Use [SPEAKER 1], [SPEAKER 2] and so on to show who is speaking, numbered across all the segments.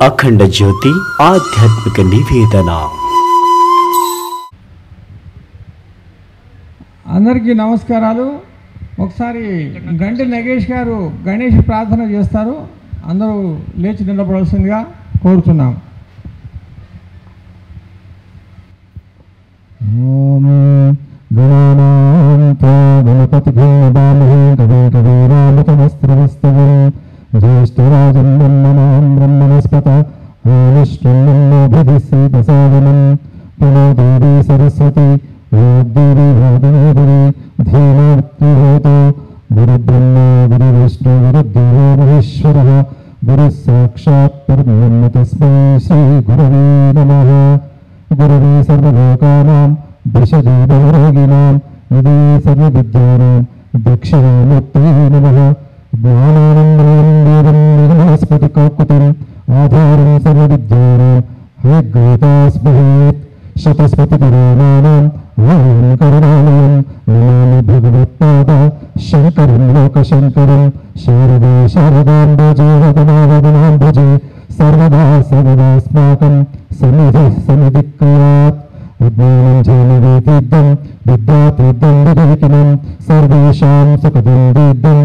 [SPEAKER 1] అఖండ జ్యోతి ఆధ్యాత్మిక నివేదన.
[SPEAKER 2] అందరికీ నమస్కారాలు. ఒకసారి గంటి నగేష్ గారు గణేష్ ప్రార్థన చేస్తారు. అందరూ లేచి నిలబడాల్సిందిగా కోరుతున్నాం.
[SPEAKER 3] ఓం గణానాం గణపతిభ్యో నమః. కవీరామృతమస్త్రవస్తవం జ్యేష్ఠరాజం బ్రహ్మణాం బ్రహ్మణస్పత ఆవిష్ణున్నోభిధిశ్రీప్రసాదనం. పునో దేవీ సరస్వతి వాగ్దేవీ వాగ్దేవీ ధీమాత్మహోతో గురుబ్రహ్మ గురువిష్ణు గురుదేవో మహేశ్వరః గురుః సాక్షాత్ పరబ్రహ్మ తస్మై శ్రీ గురవే నమః. గురవే సర్వలోకానాం దిశజే భవరోగిణాం నిధే సర్వవిద్యానాం దక్షిణామూర్తయే నమః. జ్ఞానానందమయం దేవం నిర్మలస్ఫటికాకృతిం ఆధారం సర్వవిద్యానాం హయగ్రీతాస్మహేత్. శతస్పతిపురాణానాం ఆలయం కరుణాలయం నమామి భగవత్పాద శంకరం లోకశంకరం. శారదే శారదాం భజే వదనావదనాం భజే సర్వదా సర్వదాస్మాకం సన్నిధి సన్నిధిక్రియాత్. విజ్ఞానం జైనవేతీర్థం విద్యాతీర్థం వివేకినం సర్వేషాం సుఖదం తీర్థం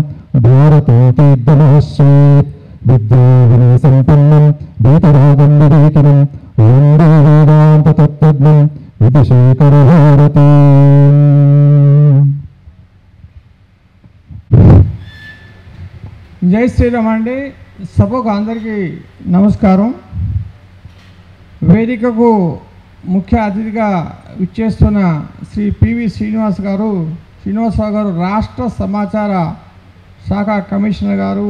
[SPEAKER 3] భారతం తీర్థమాశ్రయేత్. విద్యా వినయ సంపన్నం వీతరాగం వివేకినం వందే వేదాంత తత్వజ్ఞం విదుషేకర భారతీ.
[SPEAKER 2] జై శ్రీరామ్ అండి. సభకు అందరికీ నమస్కారం. వేదికకు ముఖ్య అతిథిగా విచ్చేస్తున్న శ్రీ పివి శ్రీనివాసరావు గారు రాష్ట్ర సమాచార శాఖ కమిషనర్ గారు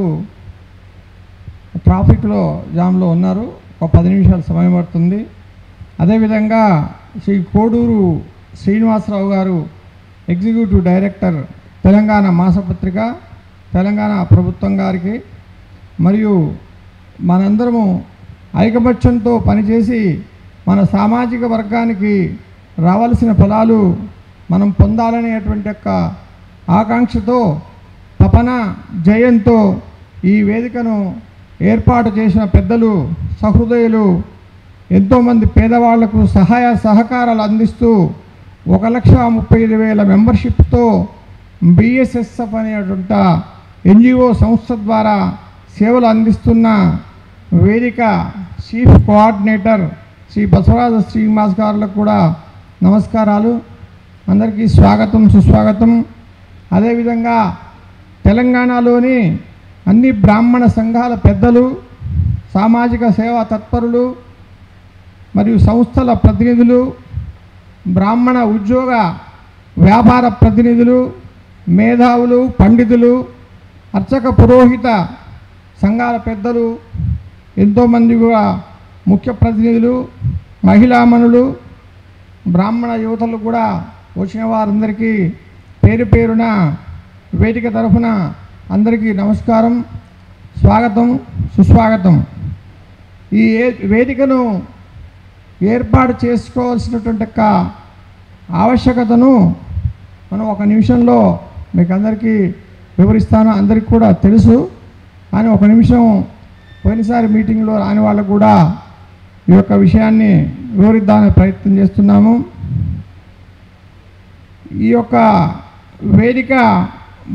[SPEAKER 2] ట్రాఫిక్లో జామ్లో ఉన్నారు. ఒక 10 నిమిషాల సమయం పడుతుంది. అదేవిధంగా శ్రీ కోడూరు శ్రీనివాసరావు గారు ఎగ్జిక్యూటివ్ డైరెక్టర్ తెలంగాణ మాసపత్రిక తెలంగాణ ప్రభుత్వం గారికి, మరియు మనందరము ఐకమత్యంతో పనిచేసి మన సామాజిక వర్గానికి రావాల్సిన ఫలాలు మనం పొందాలనేటువంటి యొక్క ఆకాంక్షతో తపన జయంతో ఈ వేదికను ఏర్పాటు చేసిన పెద్దలు సహృదయులు ఎంతోమంది పేదవాళ్లకు సహాయ సహకారాలు అందిస్తూ 1,35,000 మెంబర్షిప్తో బిఎస్ఎస్ఎఫ్ అనేటువంటి ఎన్జిఓ సంస్థ ద్వారా సేవలు అందిస్తున్న వేదిక చీఫ్ కోఆర్డినేటర్ శ్రీ బసవరాజ శ్రీనివాస్ గారులకు కూడా నమస్కారాలు. అందరికీ స్వాగతం సుస్వాగతం. అదేవిధంగా తెలంగాణలోని అన్ని బ్రాహ్మణ సంఘాల పెద్దలు, సామాజిక సేవా తత్పరులు మరియు సంస్థల ప్రతినిధులు, బ్రాహ్మణ ఉద్యోగ వ్యాపార ప్రతినిధులు, మేధావులు, పండితులు, అర్చక పురోహిత సంఘాల పెద్దలు, ఎంతోమంది కూడా ముఖ్య ప్రతినిధులు, మహిళామణులు, బ్రాహ్మణ యువతలు కూడా వచ్చిన వారందరికీ పేరు పేరున వేదిక తరఫున అందరికీ నమస్కారం, స్వాగతం సుస్వాగతం. ఈ వేదికను ఏర్పాటు చేసుకోవాల్సినటువంటి ఆవశ్యకతను మనం ఒక నిమిషంలో మీకు అందరికీ వివరిస్తాను. అందరికీ కూడా తెలుసు, కానీ ఒక నిమిషం పోయినసారి మీటింగ్లో రాని వాళ్ళకు కూడా ఈ యొక్క విషయాన్ని వివరిద్దామనే ప్రయత్నం చేస్తున్నాము. ఈ యొక్క వేదిక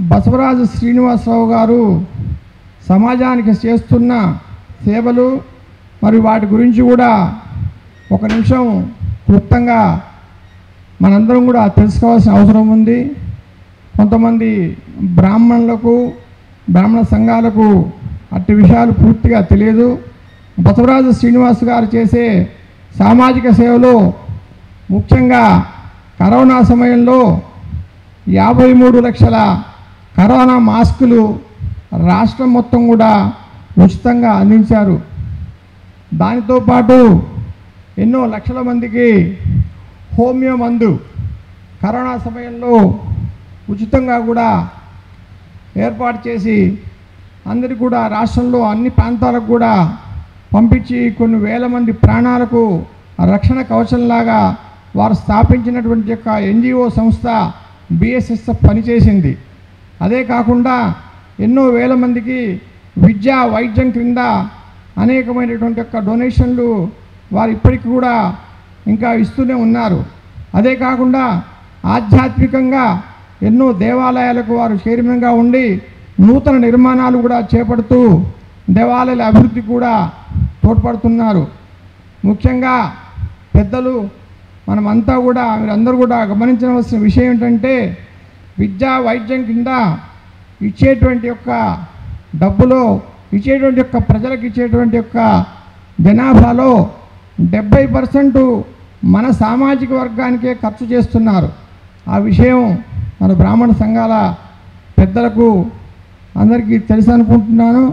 [SPEAKER 2] బసవరాజు శ్రీనివాసరావు గారు సమాజానికి చేస్తున్న సేవలు మరియు వాటి గురించి కూడా ఒక నిమిషం క్లుప్తంగా మనందరం కూడా తెలుసుకోవాల్సిన అవసరం ఉంది. కొంతమంది బ్రాహ్మణులకు, బ్రాహ్మణ సంఘాలకు అట్టి విషయాలు పూర్తిగా తెలియదు. బసవరాజు శ్రీనివాస్ గారు చేసే సామాజిక సేవలో ముఖ్యంగా కరోనా సమయంలో 53 లక్షల కరోనా మాస్కులు రాష్ట్రం మొత్తం కూడా ఉచితంగా అందించారు. దానితో పాటు ఎన్నో లక్షల మందికి హోమియో మందు కరోనా సమయంలో ఉచితంగా కూడా ఏర్పాటు చేసి అందరికీ కూడా రాష్ట్రంలో అన్ని ప్రాంతాలకు కూడా పంపించి కొన్ని వేల మంది ప్రాణాలకు రక్షణ కవచంలాగా వారు స్థాపించినటువంటి యొక్క ఎన్జిఓ సంస్థ బిఎస్ఎస్ఎఫ్ పనిచేసింది. అదే కాకుండా ఎన్నో వేల మందికి విద్యా వైద్యం క్రింద అనేకమైనటువంటి యొక్క డొనేషన్లు వారు ఇప్పటికి కూడా ఇంకా ఇస్తూనే ఉన్నారు. అదే కాకుండా ఆధ్యాత్మికంగా ఎన్నో దేవాలయాలకు వారు చైర్మన్గా ఉండి నూతన నిర్మాణాలు కూడా చేపడుతూ దేవాలయాల అభివృద్ధి కూడా తోడ్పడుతున్నారు. ముఖ్యంగా పెద్దలు మనమంతా కూడా మీరందరూ కూడా గమనించవలసిన విషయం ఏంటంటే విద్యా వైద్యం కింద ఇచ్చేటువంటి యొక్క డబ్బులో ఇచ్చేటువంటి యొక్క ప్రజలకు ఇచ్చేటువంటి యొక్క జనాభాలో 70% మన సామాజిక వర్గానికే ఖర్చు చేస్తున్నారు. ఆ విషయం మన బ్రాహ్మణ సంఘాల పెద్దలకు అందరికీ తెలుసు అనుకుంటున్నాను.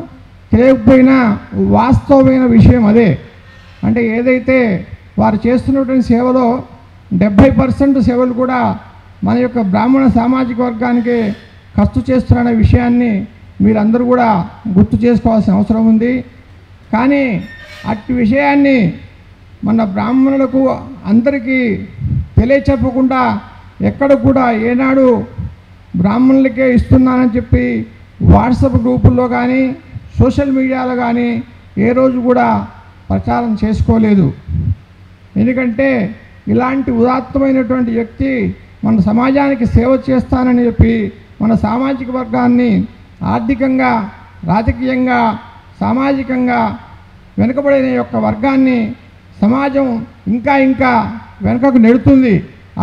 [SPEAKER 2] తెలియకపోయినా వాస్తవమైన విషయం అదే. అంటే ఏదైతే వారు చేస్తున్నటువంటి సేవలో 70% సేవలు కూడా మన యొక్క బ్రాహ్మణ సామాజిక వర్గానికి ఖర్చు చేస్తున్న విషయాన్ని మీరందరూ కూడా గుర్తు చేసుకోవాల్సిన అవసరం ఉంది. కానీ అట్టి విషయాన్ని మన బ్రాహ్మణులకు అందరికీ తెలియచెప్పకుండా ఎక్కడ కూడా ఏనాడు బ్రాహ్మణులకే ఇస్తున్నానని చెప్పి వాట్సాప్ గ్రూపుల్లో కానీ సోషల్ మీడియాలో కానీ ఏ రోజు కూడా ప్రచారం చేసుకోలేదు. ఎందుకంటే ఇలాంటి ఉదాత్తమైనటువంటి వ్యక్తి మన సమాజానికి సేవ చేస్తానని చెప్పి మన సామాజిక వర్గాన్ని ఆర్థికంగా రాజకీయంగా సామాజికంగా వెనుకబడిన యొక్క వర్గాన్ని సమాజం ఇంకా ఇంకా వెనుకకు నెడుతుంది.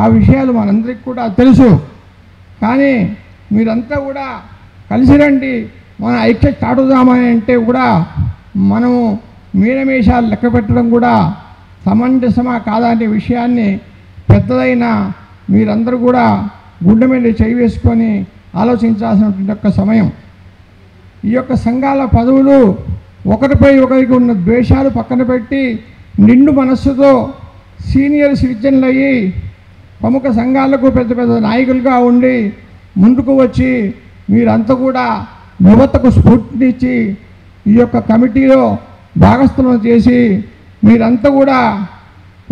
[SPEAKER 2] ఆ విషయాలు మనందరికీ కూడా తెలుసు. కానీ మీరంతా కూడా కలిసి రండి, మన ఐక్య చాటుదామని అంటే కూడా మనము మీనమేషాలు లెక్క పెట్టడం కూడా సమంజసమా కాదనే విషయాన్ని పెద్దదైన మీరందరూ కూడా గుండె మీద చేయి వేసుకొని ఆలోచించాల్సినటువంటి యొక్క సమయం. ఈ యొక్క సంఘాల పదవులు ఒకరిపై ఒకరికి ఉన్న ద్వేషాలు పక్కన పెట్టి నిండు మనస్సుతో సీనియర్ సిటిజన్లు అయ్యి ప్రముఖ సంఘాలకు పెద్ద పెద్ద నాయకులుగా ఉండి ముందుకు వచ్చి మీరంతా కూడా యువతకు స్ఫూర్తినిచ్చి ఈ యొక్క కమిటీలో భాగస్థులను చేసి మీరంతా కూడా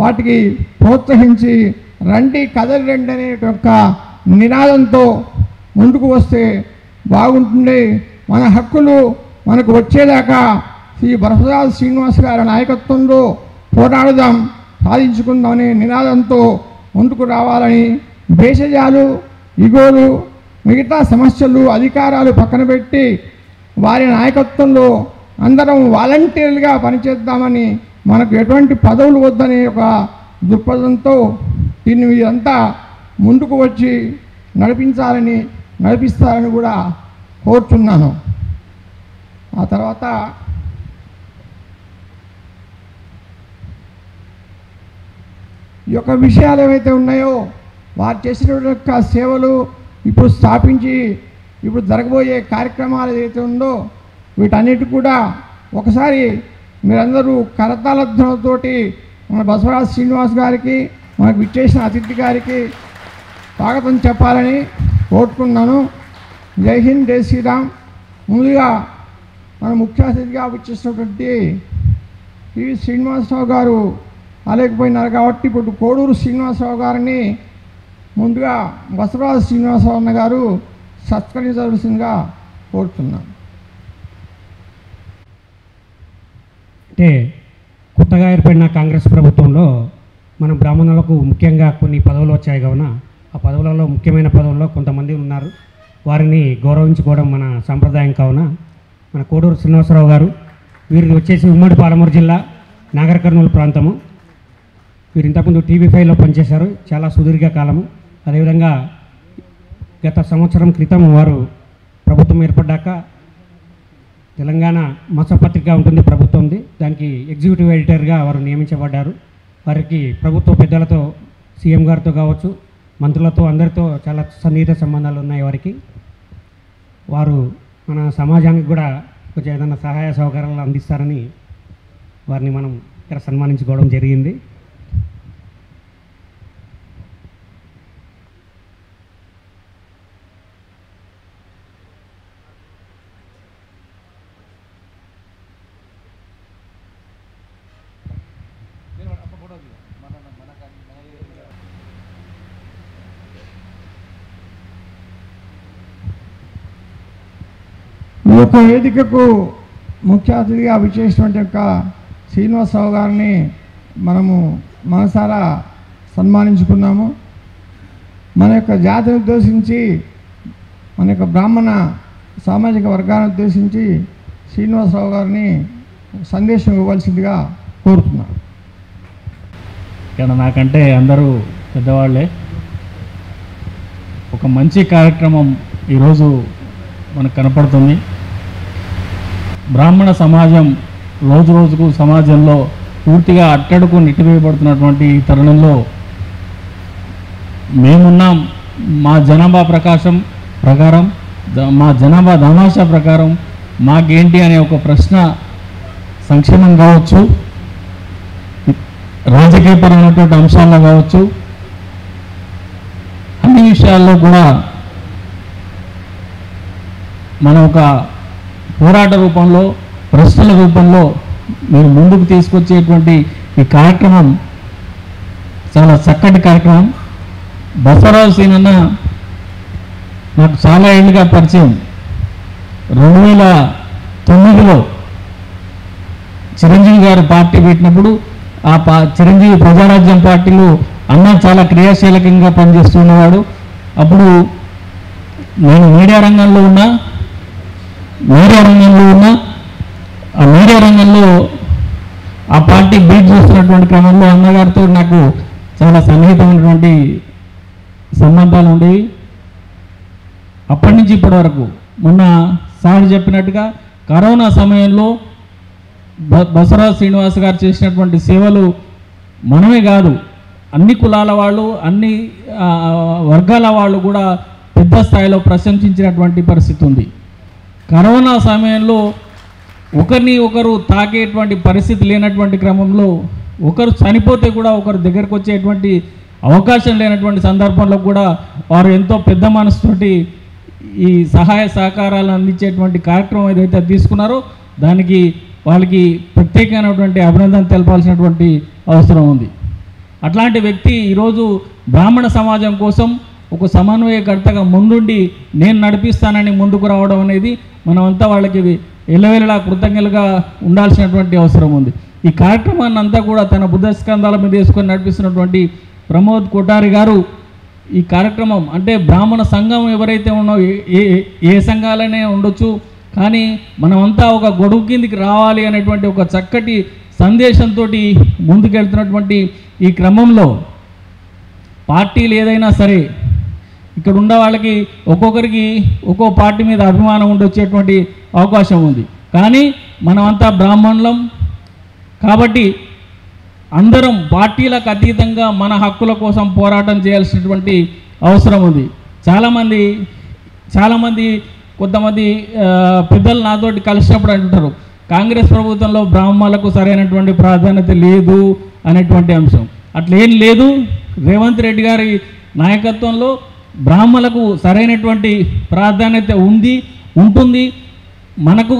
[SPEAKER 2] వాటికి ప్రోత్సహించి రండి కదలి రండి అనే యొక్క నినాదంతో ముందుకు వస్తే బాగుంటుంది. మన హక్కులు మనకు వచ్చేదాకా శ్రీ బరసరాజు శ్రీనివాస్ గారి నాయకత్వంలో పోరాడుదాం, సాధించుకుందామనే నినాదంతో ముందుకు రావాలని భేషజాలు ఇగోలు మిగతా సమస్యలు అధికారాలు పక్కన పెట్టి వారి నాయకత్వంలో అందరం వాలంటీర్లుగా పనిచేద్దామని మనకు ఎటువంటి పదవులు వద్దనే ఒక దృక్పథంతో దీన్ని మీరంతా ముందుకు వచ్చి నడిపిస్తారని కూడా కోరుతున్నాను. ఆ తర్వాత ఈ యొక్క విషయాలు ఏవైతే ఉన్నాయో వారు చేసినటువంటి సేవలు ఇప్పుడు స్థాపించి ఇప్పుడు జరగబోయే కార్యక్రమాలు ఏదైతే ఉందో వీటన్నిటి కూడా ఒకసారి మీరందరూ కరతాళధ్వనులతోటి మన బసవరాజు శ్రీనివాస్ గారికి మనకు విచ్చేసిన అతిథి గారికి స్వాగతం చెప్పాలని కోరుకున్నాను. జై హింద్, జై శ్రీరామ్. ముందుగా మన ముఖ్య అతిథిగా విచ్చేసినటువంటి పివి శ్రీనివాసరావు గారు అలేకపోయినారు కాబట్టి ఇప్పుడు కోడూరు శ్రీనివాసరావు గారిని ముందుగా బసవరాజు శ్రీనివాసరావు అన్న గారు సత్కరించవలసిందిగా కోరుతున్నాను.
[SPEAKER 4] అంటే కొత్తగా ఏర్పడిన కాంగ్రెస్ ప్రభుత్వంలో మన బ్రాహ్మణులకు ముఖ్యంగా కొన్ని పదవులు వచ్చాయి కావున ఆ పదవులలో ముఖ్యమైన పదవుల్లో కొంతమంది ఉన్నారు. వారిని గౌరవించుకోవడం మన సాంప్రదాయం కావున మన కోడూరు శ్రీనివాసరావు గారు వీరిని వచ్చేసి ఉమ్మడి పాలమూరు జిల్లా నాగర్ కర్నూలు ప్రాంతము. వీరు ఇంతకుముందు TV5లో పనిచేశారు చాలా సుదీర్ఘ కాలము. అదేవిధంగా గత సంవత్సరం క్రితం వారు ప్రభుత్వం ఏర్పడ్డాక తెలంగాణ మాసపత్రిక ఉంటుంది ప్రభుత్వంది, దానికి ఎగ్జిక్యూటివ్ ఎడిటర్గా వారు నియమించబడ్డారు. వారికి ప్రభుత్వ పెద్దలతో సీఎం గారితో కావచ్చు మంత్రులతో అందరితో చాలా సన్నిహిత సంబంధాలు ఉన్నాయి వారికి. వారు మన సమాజానికి కూడా కొంచెం ఏదైనా సహాయ సహకారాలు అందిస్తారని వారిని మనం ఇక్కడ సన్మానించుకోవడం జరిగింది.
[SPEAKER 2] ఈ యొక్క వేదికకు ముఖ్య అతిథిగా విచ్చేసినటువంటి యొక్క శ్రీనివాసరావు గారిని మనము మనసారా సన్మానించుకున్నాము. మన యొక్క జాతిని ఉద్దేశించి, మన యొక్క బ్రాహ్మణ సామాజిక వర్గాన్ని ఉద్దేశించి శ్రీనివాసరావు గారిని సందేశం ఇవ్వాల్సిందిగా కోరుతున్నాను.
[SPEAKER 5] ఇక్కడ నాకంటే అందరూ పెద్దవాళ్ళే. ఒక మంచి కార్యక్రమం ఈరోజు మనకు కనపడుతుంది. బ్రాహ్మణ సమాజం రోజు రోజుకు సమాజంలో పూర్తిగా అట్టడుకు నెట్టివేయబడుతున్నటువంటి ఈ తరుణంలో మేమున్నాం. మా జనాభా ప్రకారం మా జనాభా దామాషా ప్రకారం మాకేంటి అనే ఒక ప్రశ్న సంక్షేమం కావచ్చు, రాజకీయపరమైనటువంటి అంశాల్లో కావచ్చు, అన్ని విషయాల్లో కూడా మనం ఒక పోరాట రూపంలో, ప్రశ్నల రూపంలో మీరు ముందుకు తీసుకొచ్చేటువంటి ఈ కార్యక్రమం చాలా చక్కటి కార్యక్రమం. బసవరాజు సీనన్న నాకు చాలా ఏళ్ళుగా పరిచయం. 2009లో చిరంజీవి గారు పార్టీ పెట్టినప్పుడు ఆ చిరంజీవి ప్రజారాజ్యం పార్టీలో అన్న చాలా క్రియాశీలకంగా పనిచేస్తున్నవాడు. అప్పుడు నేను మీడియా రంగంలో ఉన్నా. ఆ మీడియా రంగంలో ఆ పార్టీ బీట్ చేస్తున్నటువంటి క్రమంలో అన్నగారితో నాకు చాలా సన్నిహితమైనటువంటి సంబంధాలు ఉండేవి. అప్పటి నుంచి ఇప్పటి వరకు మొన్న సార్ చెప్పినట్టుగా కరోనా సమయంలో బసవరాజు శ్రీనివాస్ గారు చేసినటువంటి సేవలు మనమే కాదు, అన్ని కులాల వాళ్ళు, అన్ని వర్గాల వాళ్ళు కూడా పెద్ద స్థాయిలో ప్రశంసించినటువంటి పరిస్థితి ఉంది. కరోనా సమయంలో ఒకరిని ఒకరు తాకేటువంటి పరిస్థితి లేనటువంటి క్రమంలో, ఒకరు చనిపోతే కూడా ఒకరు దగ్గరకు వచ్చేటువంటి అవకాశం లేనటువంటి సందర్భంలో కూడా వారు ఎంతో పెద్ద మనసుతోటి ఈ సహాయ సహకారాలు అందించేటువంటి కార్యక్రమం ఏదైతే తీసుకున్నారో దానికి వాళ్ళకి ప్రత్యేకమైనటువంటి అభినందన తెలపాల్సినటువంటి అవసరం ఉంది. అట్లాంటి వ్యక్తి ఈరోజు బ్రాహ్మణ సమాజం కోసం ఒక సమన్వయకర్తగా ముందుండి నేను నడిపిస్తానని ముందుకు రావడం అనేది మనమంతా వాళ్ళకి ఎల్లవేళలా కృతజ్ఞతలుగా ఉండాల్సినటువంటి అవసరం ఉంది. ఈ కార్యక్రమాన్ని అంతా కూడా తన బుద్ధస్కంధాల మీద వేసుకొని నడిపిస్తున్నటువంటి ప్రమోద్ కొఠారి గారు ఈ కార్యక్రమం అంటే బ్రాహ్మణ సంఘం ఎవరైతే ఉన్నారో ఏ సంఘాలనే ఉండొచ్చు, కానీ మనమంతా ఒక గొడుగు కిందికి రావాలి అనేటువంటి ఒక చక్కటి సందేశంతో ముందుకెళ్తున్నటువంటి ఈ క్రమంలో పార్టీలు ఏదైనా సరే ఇక్కడ ఉన్న వాళ్ళకి ఒక్కొక్కరికి ఒక్కో పార్టీ మీద అభిమానం ఉండొచ్చేటువంటి అవకాశం ఉంది. కానీ మనమంతా బ్రాహ్మణులం కాబట్టి అందరం పార్టీలకు అతీతంగా మన హక్కుల కోసం పోరాటం చేయాల్సినటువంటి అవసరం ఉంది. చాలామంది కొంతమంది పెద్దలు నాతోటి కలిసినప్పుడు అంటారు, కాంగ్రెస్ ప్రభుత్వంలో బ్రాహ్మణులకు సరైనటువంటి ప్రాధాన్యత లేదు అనేటువంటి అంశం. అట్లేం లేదు. రేవంత్ రెడ్డి గారి నాయకత్వంలో బ్రాహ్మణులకు సరైనటువంటి ప్రాధాన్యత ఉంటుంది. మనకు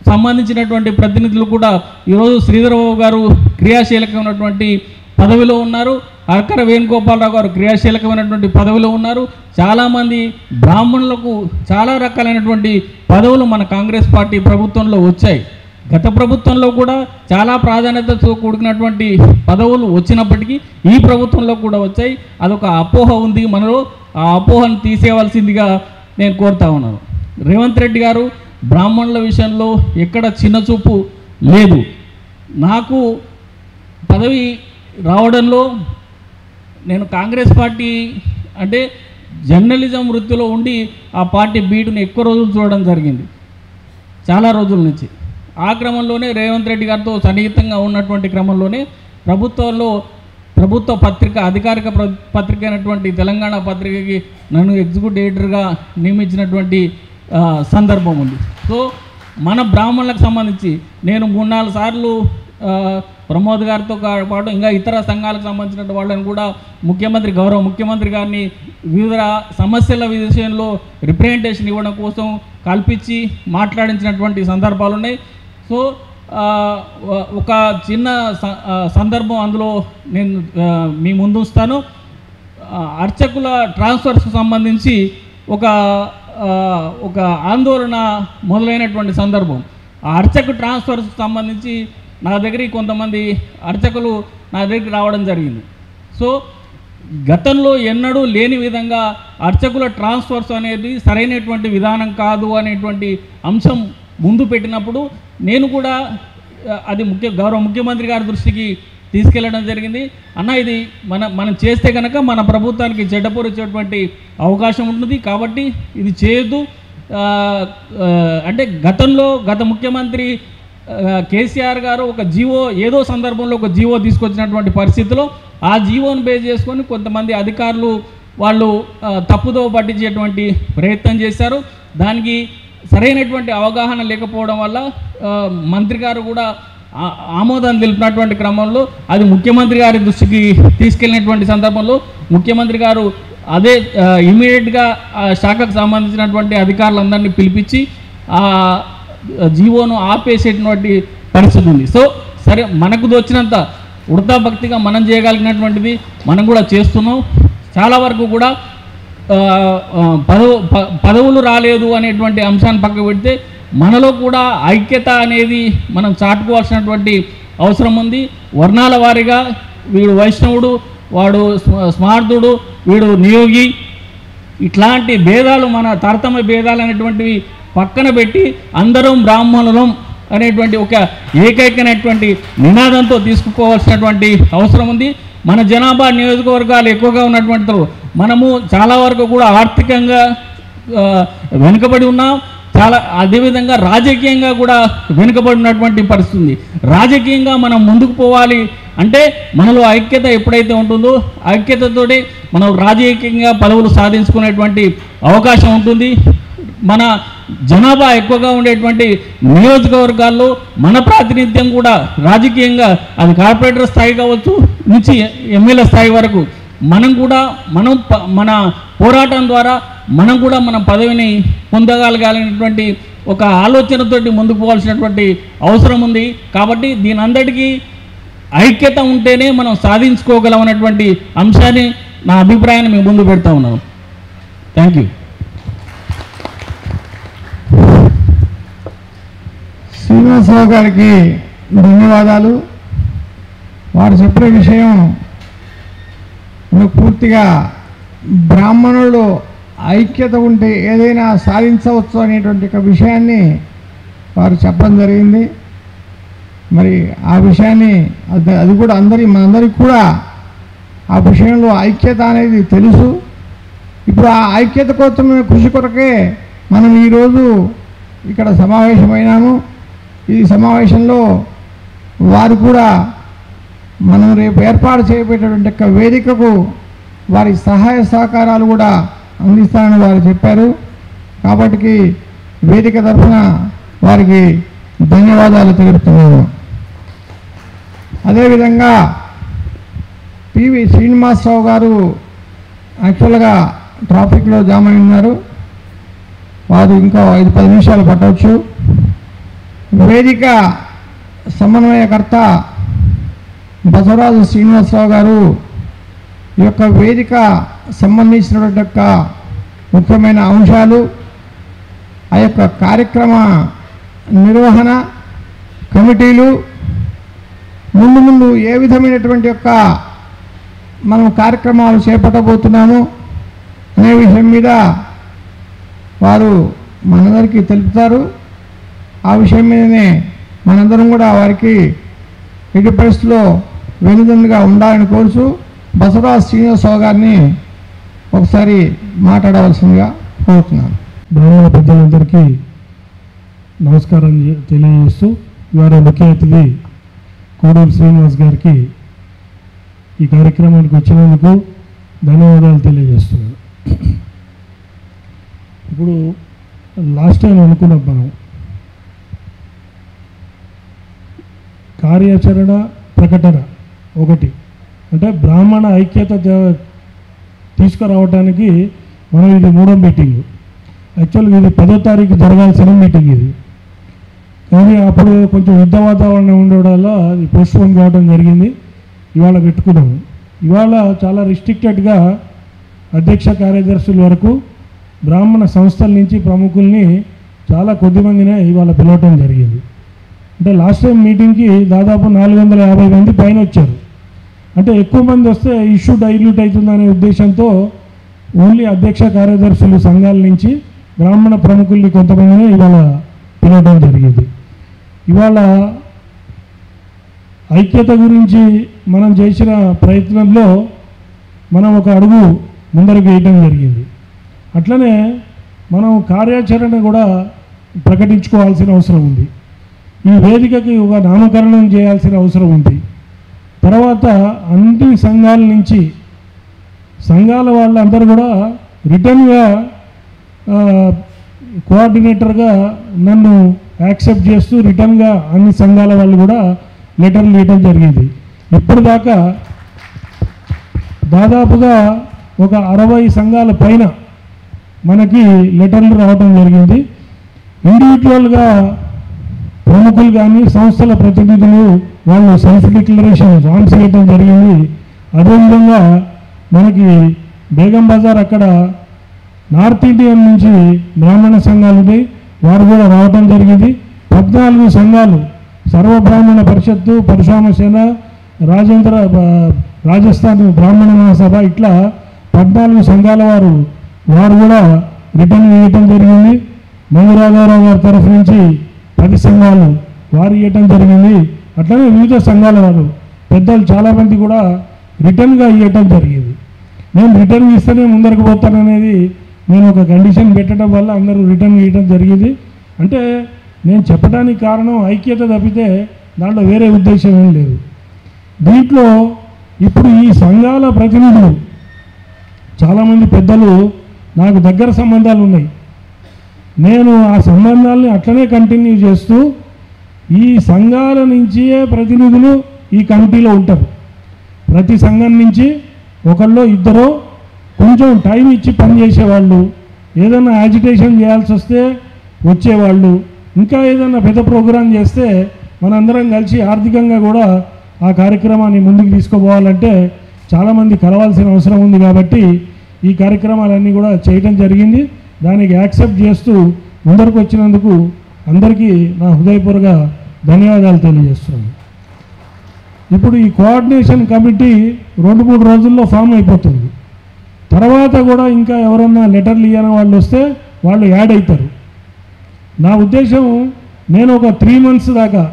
[SPEAKER 5] సంబంధించినటువంటి ప్రతినిధులు కూడా ఈరోజు శ్రీధరబాబు గారు క్రియాశీలకమైనటువంటి పదవిలో ఉన్నారు. అర్కర వేణుగోపాలరావు గారు క్రియాశీలకమైనటువంటి పదవిలో ఉన్నారు. చాలామంది బ్రాహ్మణులకు చాలా రకాలైనటువంటి పదవులు మన కాంగ్రెస్ పార్టీ ప్రభుత్వంలో వచ్చాయి. గత ప్రభుత్వంలో కూడా చాలా ప్రాధాన్యతతో కూడుకున్నటువంటి పదవులు వచ్చినప్పటికీ ఈ ప్రభుత్వంలో కూడా వచ్చాయి. అదొక అపోహ ఉంది మనలో. ఆ అపోహను తీసేయవలసిందిగా నేను కోరుతా ఉన్నాను. రేవంత్ రెడ్డి గారు బ్రాహ్మణుల విషయంలో ఎక్కడ చిన్నచూపు లేదు. నాకు పదవి రావడంలో నేను కాంగ్రెస్ పార్టీ అంటే జర్నలిజం వృత్తిలో ఉండి ఆ పార్టీ బీటును ఎక్కువ రోజులు చూడడం జరిగింది, చాలా రోజుల నుంచి. ఆ క్రమంలోనే రేవంత్ రెడ్డి గారితో సన్నిహితంగా ఉన్నటువంటి క్రమంలోనే ప్రభుత్వ పత్రిక, అధికారిక పత్రిక అయినటువంటి తెలంగాణ పత్రికకి నన్ను ఎగ్జిక్యూటివ్ ఎడిటర్గా నియమించినటువంటి సందర్భం ఉంది. సో మన బ్రాహ్మణులకు సంబంధించి నేను 3-4 సార్లు ప్రమోద్ గారితో పాటు ఇంకా ఇతర సంఘాలకు సంబంధించిన వాళ్ళని కూడా గౌరవ ముఖ్యమంత్రి గారిని వివిధ సమస్యల విషయంలో రిప్రజెంటేషన్ ఇవ్వడం కోసం కల్పించి మాట్లాడించినటువంటి సందర్భాలు ఉన్నాయి. సో ఒక చిన్న సందర్భం అందులో నేను మీ ముందు ఉంచుతాను. అర్చకుల ట్రాన్స్ఫర్స్కు సంబంధించి ఒక ఆందోళన మొదలైనటువంటి సందర్భం. ఆ అర్చకు ట్రాన్స్ఫర్స్ సంబంధించి నా దగ్గరికి కొంతమంది అర్చకులు నా దగ్గరికి రావడం జరిగింది. సో గతంలో ఎన్నడూ లేని విధంగా అర్చకుల ట్రాన్స్ఫర్స్ అనేది సరైనటువంటి విధానం కాదు అనేటువంటి అంశం ముందు పెట్టినప్పుడు నేను కూడా అది గౌరవ ముఖ్యమంత్రి గారి దృష్టికి తీసుకెళ్లడం జరిగింది. అన్న, ఇది మనం చేస్తే కనుక మన ప్రభుత్వానికి చెడ్డపరిచేటువంటి అవకాశం ఉంటుంది, కాబట్టి ఇది చేయొద్దు. అంటే గత ముఖ్యమంత్రి కేసీఆర్ గారు ఒక జీవో ఏదో సందర్భంలో ఒక జీవో తీసుకొచ్చినటువంటి పరిస్థితిలో ఆ జీవోను బేస్ చేసుకొని కొంతమంది అధికారులు వాళ్ళు తప్పుదో పట్టించేటువంటి ప్రయత్నం చేశారు. దానికి సరైనటువంటి అవగాహన లేకపోవడం వల్ల మంత్రి గారు కూడా ఆమోదం తెలిపినటువంటి క్రమంలో అది ముఖ్యమంత్రి గారి దృష్టికి తీసుకెళ్ళినటువంటి సందర్భంలో ముఖ్యమంత్రి గారు అదే ఇమీడియట్గా ఆ శాఖకు సంబంధించినటువంటి అధికారులందరినీ పిలిపించి ఆ జీవోను ఆపేసేటువంటి పరిస్థితి ఉంది. సో సరే, మనకు వచ్చినంత ఉడతా భక్తిగా మనం చేయగలిగినటువంటిది మనం కూడా చేస్తున్నాం. చాలా వరకు కూడా పదవులు రాలేదు అనేటువంటి అంశాన్ని పక్కకు పెడితే మనలో కూడా ఐక్యత అనేది మనం చాటుకోవాల్సినటువంటి అవసరం ఉంది. వర్ణాల వారీగా వీడు వైష్ణవుడు, వాడు స్మార్థుడు, వీడు నియోగి, ఇట్లాంటి భేదాలు, మన తారతమ్య భేదాలు అనేటువంటివి పక్కన పెట్టి అందరం బ్రాహ్మణులం అనేటువంటి ఒక ఏకైకమైనటువంటి నినాదంతో తీసుకుపోవాల్సినటువంటి అవసరం ఉంది. మన జనాభా నియోజకవర్గాలు ఎక్కువగా ఉన్నటువంటి మనము చాలా వరకు కూడా ఆర్థికంగా వెనుకబడి ఉన్నాం. అదేవిధంగా రాజకీయంగా కూడా వెనుకబడినటువంటి పరిస్థితి ఉంది. రాజకీయంగా మనం ముందుకు పోవాలి అంటే మనలో ఐక్యత ఎప్పుడైతే ఉంటుందో ఐక్యతతోటి మనం రాజకీయంగా పదవులు సాధించుకునేటువంటి అవకాశం ఉంటుంది. మన జనాభా ఎక్కువగా ఉండేటువంటి నియోజకవర్గాల్లో మన ప్రాతినిధ్యం కూడా రాజకీయంగా అది కార్పొరేటర్ స్థాయి కావచ్చు నుంచి ఎమ్మెల్యే స్థాయి వరకు మన పోరాటం ద్వారా మనం కూడా మన పదవిని పొందగలగాలనేటువంటి ఒక ఆలోచనతోటి ముందుకు పోవాల్సినటువంటి అవసరం ఉంది. కాబట్టి దీని అందరికీ ఐక్యత ఉంటేనే మనం సాధించుకోగలం అనేటువంటి అంశాన్ని నా అభిప్రాయాన్ని మేము ముందు పెడతా ఉన్నాను. Thank you.
[SPEAKER 2] శ్రీనివాసరావు గారికి ధన్యవాదాలు. వారు చెప్పిన విషయం పూర్తిగా బ్రాహ్మణులు ఐక్యత ఉంటే ఏదైనా సాధించవచ్చు అనేటువంటి ఒక విషయాన్ని వారు చెప్పడం జరిగింది. మరి ఆ విషయాన్ని అది కూడా మనందరికీ కూడా ఆ విషయంలో ఐక్యత అనేది తెలుసు. ఇప్పుడు ఆ ఐక్యత కోసం కృషి కొరకే మనం ఈరోజు ఇక్కడ సమావేశమైనాము. ఈ సమావేశంలో వారు కూడా మనం రేపు ఏర్పాటు చేయబోయేటటువంటి యొక్క వేదికకు వారి సహాయ సహకారాలు కూడా అందిస్తానని వారు చెప్పారు. కాబట్టి వేదిక తరఫున వారికి ధన్యవాదాలు తెలుపుతున్నాను. అదేవిధంగా పివి శ్రీనివాసరావు గారు యాక్చువల్గా ట్రాఫిక్లో జామ్ అయి ఉన్నారు. వారు ఇంకా 5-10 నిమిషాలు పట్టవచ్చు. వేదిక సమన్వయకర్త బసవరాజు శ్రీనివాసరావు గారు ఈ యొక్క వేదిక సంబంధించినటువంటి యొక్క ముఖ్యమైన అంశాలు, ఆ యొక్క కార్యక్రమ నిర్వహణ కమిటీలు, ముందు ఏ విధమైనటువంటి యొక్క మనం కార్యక్రమాలు చేపట్టబోతున్నాము అనే విషయం మీద వారు మనందరికీ తెలుపుతారు. ఆ విషయం మీదనే మనందరం కూడా వారికి ఎట్టి పరిస్థితుల్లో వెనుదండుగా ఉండాలని కోరుచు బసవరాజు శ్రీనివాసరావు గారిని ఒకసారి మాట్లాడవలసిందిగా కోరుతున్నాను.
[SPEAKER 3] బ్రాహ్మణ పెద్దలందరికీ నమస్కారం తెలియజేస్తూ ఇవాళ ముఖ్య అతిథి కోడూరు శ్రీనివాస్ గారికి ఈ కార్యక్రమానికి వచ్చినందుకు ధన్యవాదాలు తెలియజేస్తున్నాను. ఇప్పుడు లాస్ట్ టైం అనుకున్నాం మనం కార్యాచరణ ప్రకటన ఒకటి అంటే బ్రాహ్మణ ఐక్యత తీసుకురావడానికి మనం ఇది 3వ మీటింగ్. యాక్చువల్గా ఇది 10వ తారీఖు జరగాల్సిన మీటింగ్ ఇది. కానీ అప్పుడు కొంచెం యుద్ధ వాతావరణం ఉండడం వల్ల అది పోస్ట్పోన్ కావడం జరిగింది. ఇవాళ పెట్టుకున్నాము. ఇవాళ చాలా రిస్ట్రిక్టెడ్గా అధ్యక్ష కార్యదర్శుల వరకు బ్రాహ్మణ సంస్థల నుంచి ప్రముఖుల్ని చాలా కొద్దిమందినే ఇవాళ పిలవటం జరిగింది. అంటే లాస్ట్ టైం మీటింగ్కి దాదాపు 450 మంది పైన వచ్చారు. అంటే ఎక్కువ మంది వస్తే ఇష్యూ డైల్యూట్ అవుతుందనే ఉద్దేశంతో ఓన్లీ అధ్యక్ష కార్యదర్శులు సంఘాల నుంచి బ్రాహ్మణ ప్రముఖుల్ని కొంతమందిని ఇవాళ పిలవడం జరిగింది. ఇవాళ ఐక్యత గురించి మనం చేసిన ప్రయత్నంలో మనం ఒక అడుగు ముందరకు వేయటం జరిగింది. అట్లనే మనం కార్యాచరణ కూడా ప్రకటించుకోవాల్సిన అవసరం ఉంది. ఈ వేదికకి ఒక నామకరణం చేయాల్సిన అవసరం ఉంది. తర్వాత అన్ని సంఘాల నుంచి సంఘాల వాళ్ళందరూ కూడా రిటర్న్గా కోఆర్డినేటర్గా నన్ను యాక్సెప్ట్ చేస్తూ రిటర్న్గా అన్ని సంఘాల వాళ్ళు కూడా లెటర్లు ఇవ్వడం జరిగింది. ఇప్పటిదాకా దాదాపుగా ఒక 60 సంఘాల పైన మనకి లెటర్లు రావడం జరిగింది. ఇండివిజువల్గా ప్రముఖులు కానీ సంస్థల ప్రతినిధులు వాళ్ళు సెల్ఫ్ డిక్లరేషన్ ఫామ్స్ ఇవ్వడం జరిగింది. అదేవిధంగా మనకి బేగం బజార్ అక్కడ నార్త్ ఇండియన్ నుంచి బ్రాహ్మణ సంఘాలు ఉన్నాయి, వారు కూడా రావడం జరిగింది. 14 సంఘాలు సర్వబ్రాహ్మణ పరిషత్తు, పరశురామ సేన, రాజస్థాన్ బ్రాహ్మణ మహాసభ ఇట్లా 14 సంఘాల వారు కూడా రిటర్న్ ఇవ్వటం జరిగింది. మంగరాజారావు గారి తరఫు నుంచి 10 సంఘాలు వారు ఇవ్వటం జరిగింది. అట్లనే వివిధ సంఘాల వారు పెద్దలు చాలామంది కూడా రిటర్న్గా ఇవ్వటం జరిగింది. నేను రిటర్న్ ఇస్తేనే ముందరకు పోతాననేది నేను ఒక కండిషన్ పెట్టడం వల్ల అందరూ రిటర్న్ ఇవ్వడం జరిగింది. అంటే నేను చెప్పడానికి కారణం ఐక్యత తప్పితే దాంట్లో వేరే ఉద్దేశం ఏం లేదు. దీంట్లో ఇప్పుడు ఈ సంఘాల ప్రతినిధులు చాలామంది పెద్దలు నాకు దగ్గర సంబంధాలు ఉన్నాయి. నేను ఆ సంబంధాలని అట్లనే కంటిన్యూ చేస్తూ ఈ సంఘాల నుంచే ప్రతినిధులు ఈ కమిటీలో ఉంటారు. ప్రతి సంఘం నుంచి ఒకళ్ళో ఇద్దరో కొంచెం టైం ఇచ్చి పనిచేసేవాళ్ళు, ఏదైనా యాజిటేషన్ చేయాల్సి వస్తే వచ్చేవాళ్ళు, ఇంకా ఏదైనా పెద్ద ప్రోగ్రాం చేస్తే మనందరం కలిసి ఆర్థికంగా కూడా ఆ కార్యక్రమాన్ని ముందుకు తీసుకుపోవాలంటే చాలామంది కలవాల్సిన అవసరం ఉంది. కాబట్టి ఈ కార్యక్రమాలన్నీ కూడా చేయడం జరిగింది. దానికి యాక్సెప్ట్ చేస్తూ ముందరకు వచ్చినందుకు అందరికీ నా హృదయపూర్వక ధన్యవాదాలు తెలియజేస్తున్నాను. ఇప్పుడు ఈ కోఆర్డినేషన్ కమిటీ 2-3 రోజుల్లో ఫామ్ అయిపోతుంది. తర్వాత కూడా ఇంకా ఎవరన్నా లెటర్లు ఇవ్వని వాళ్ళు వస్తే వాళ్ళు యాడ్ అవుతారు. నా ఉద్దేశం నేను ఒక 3 months దాకా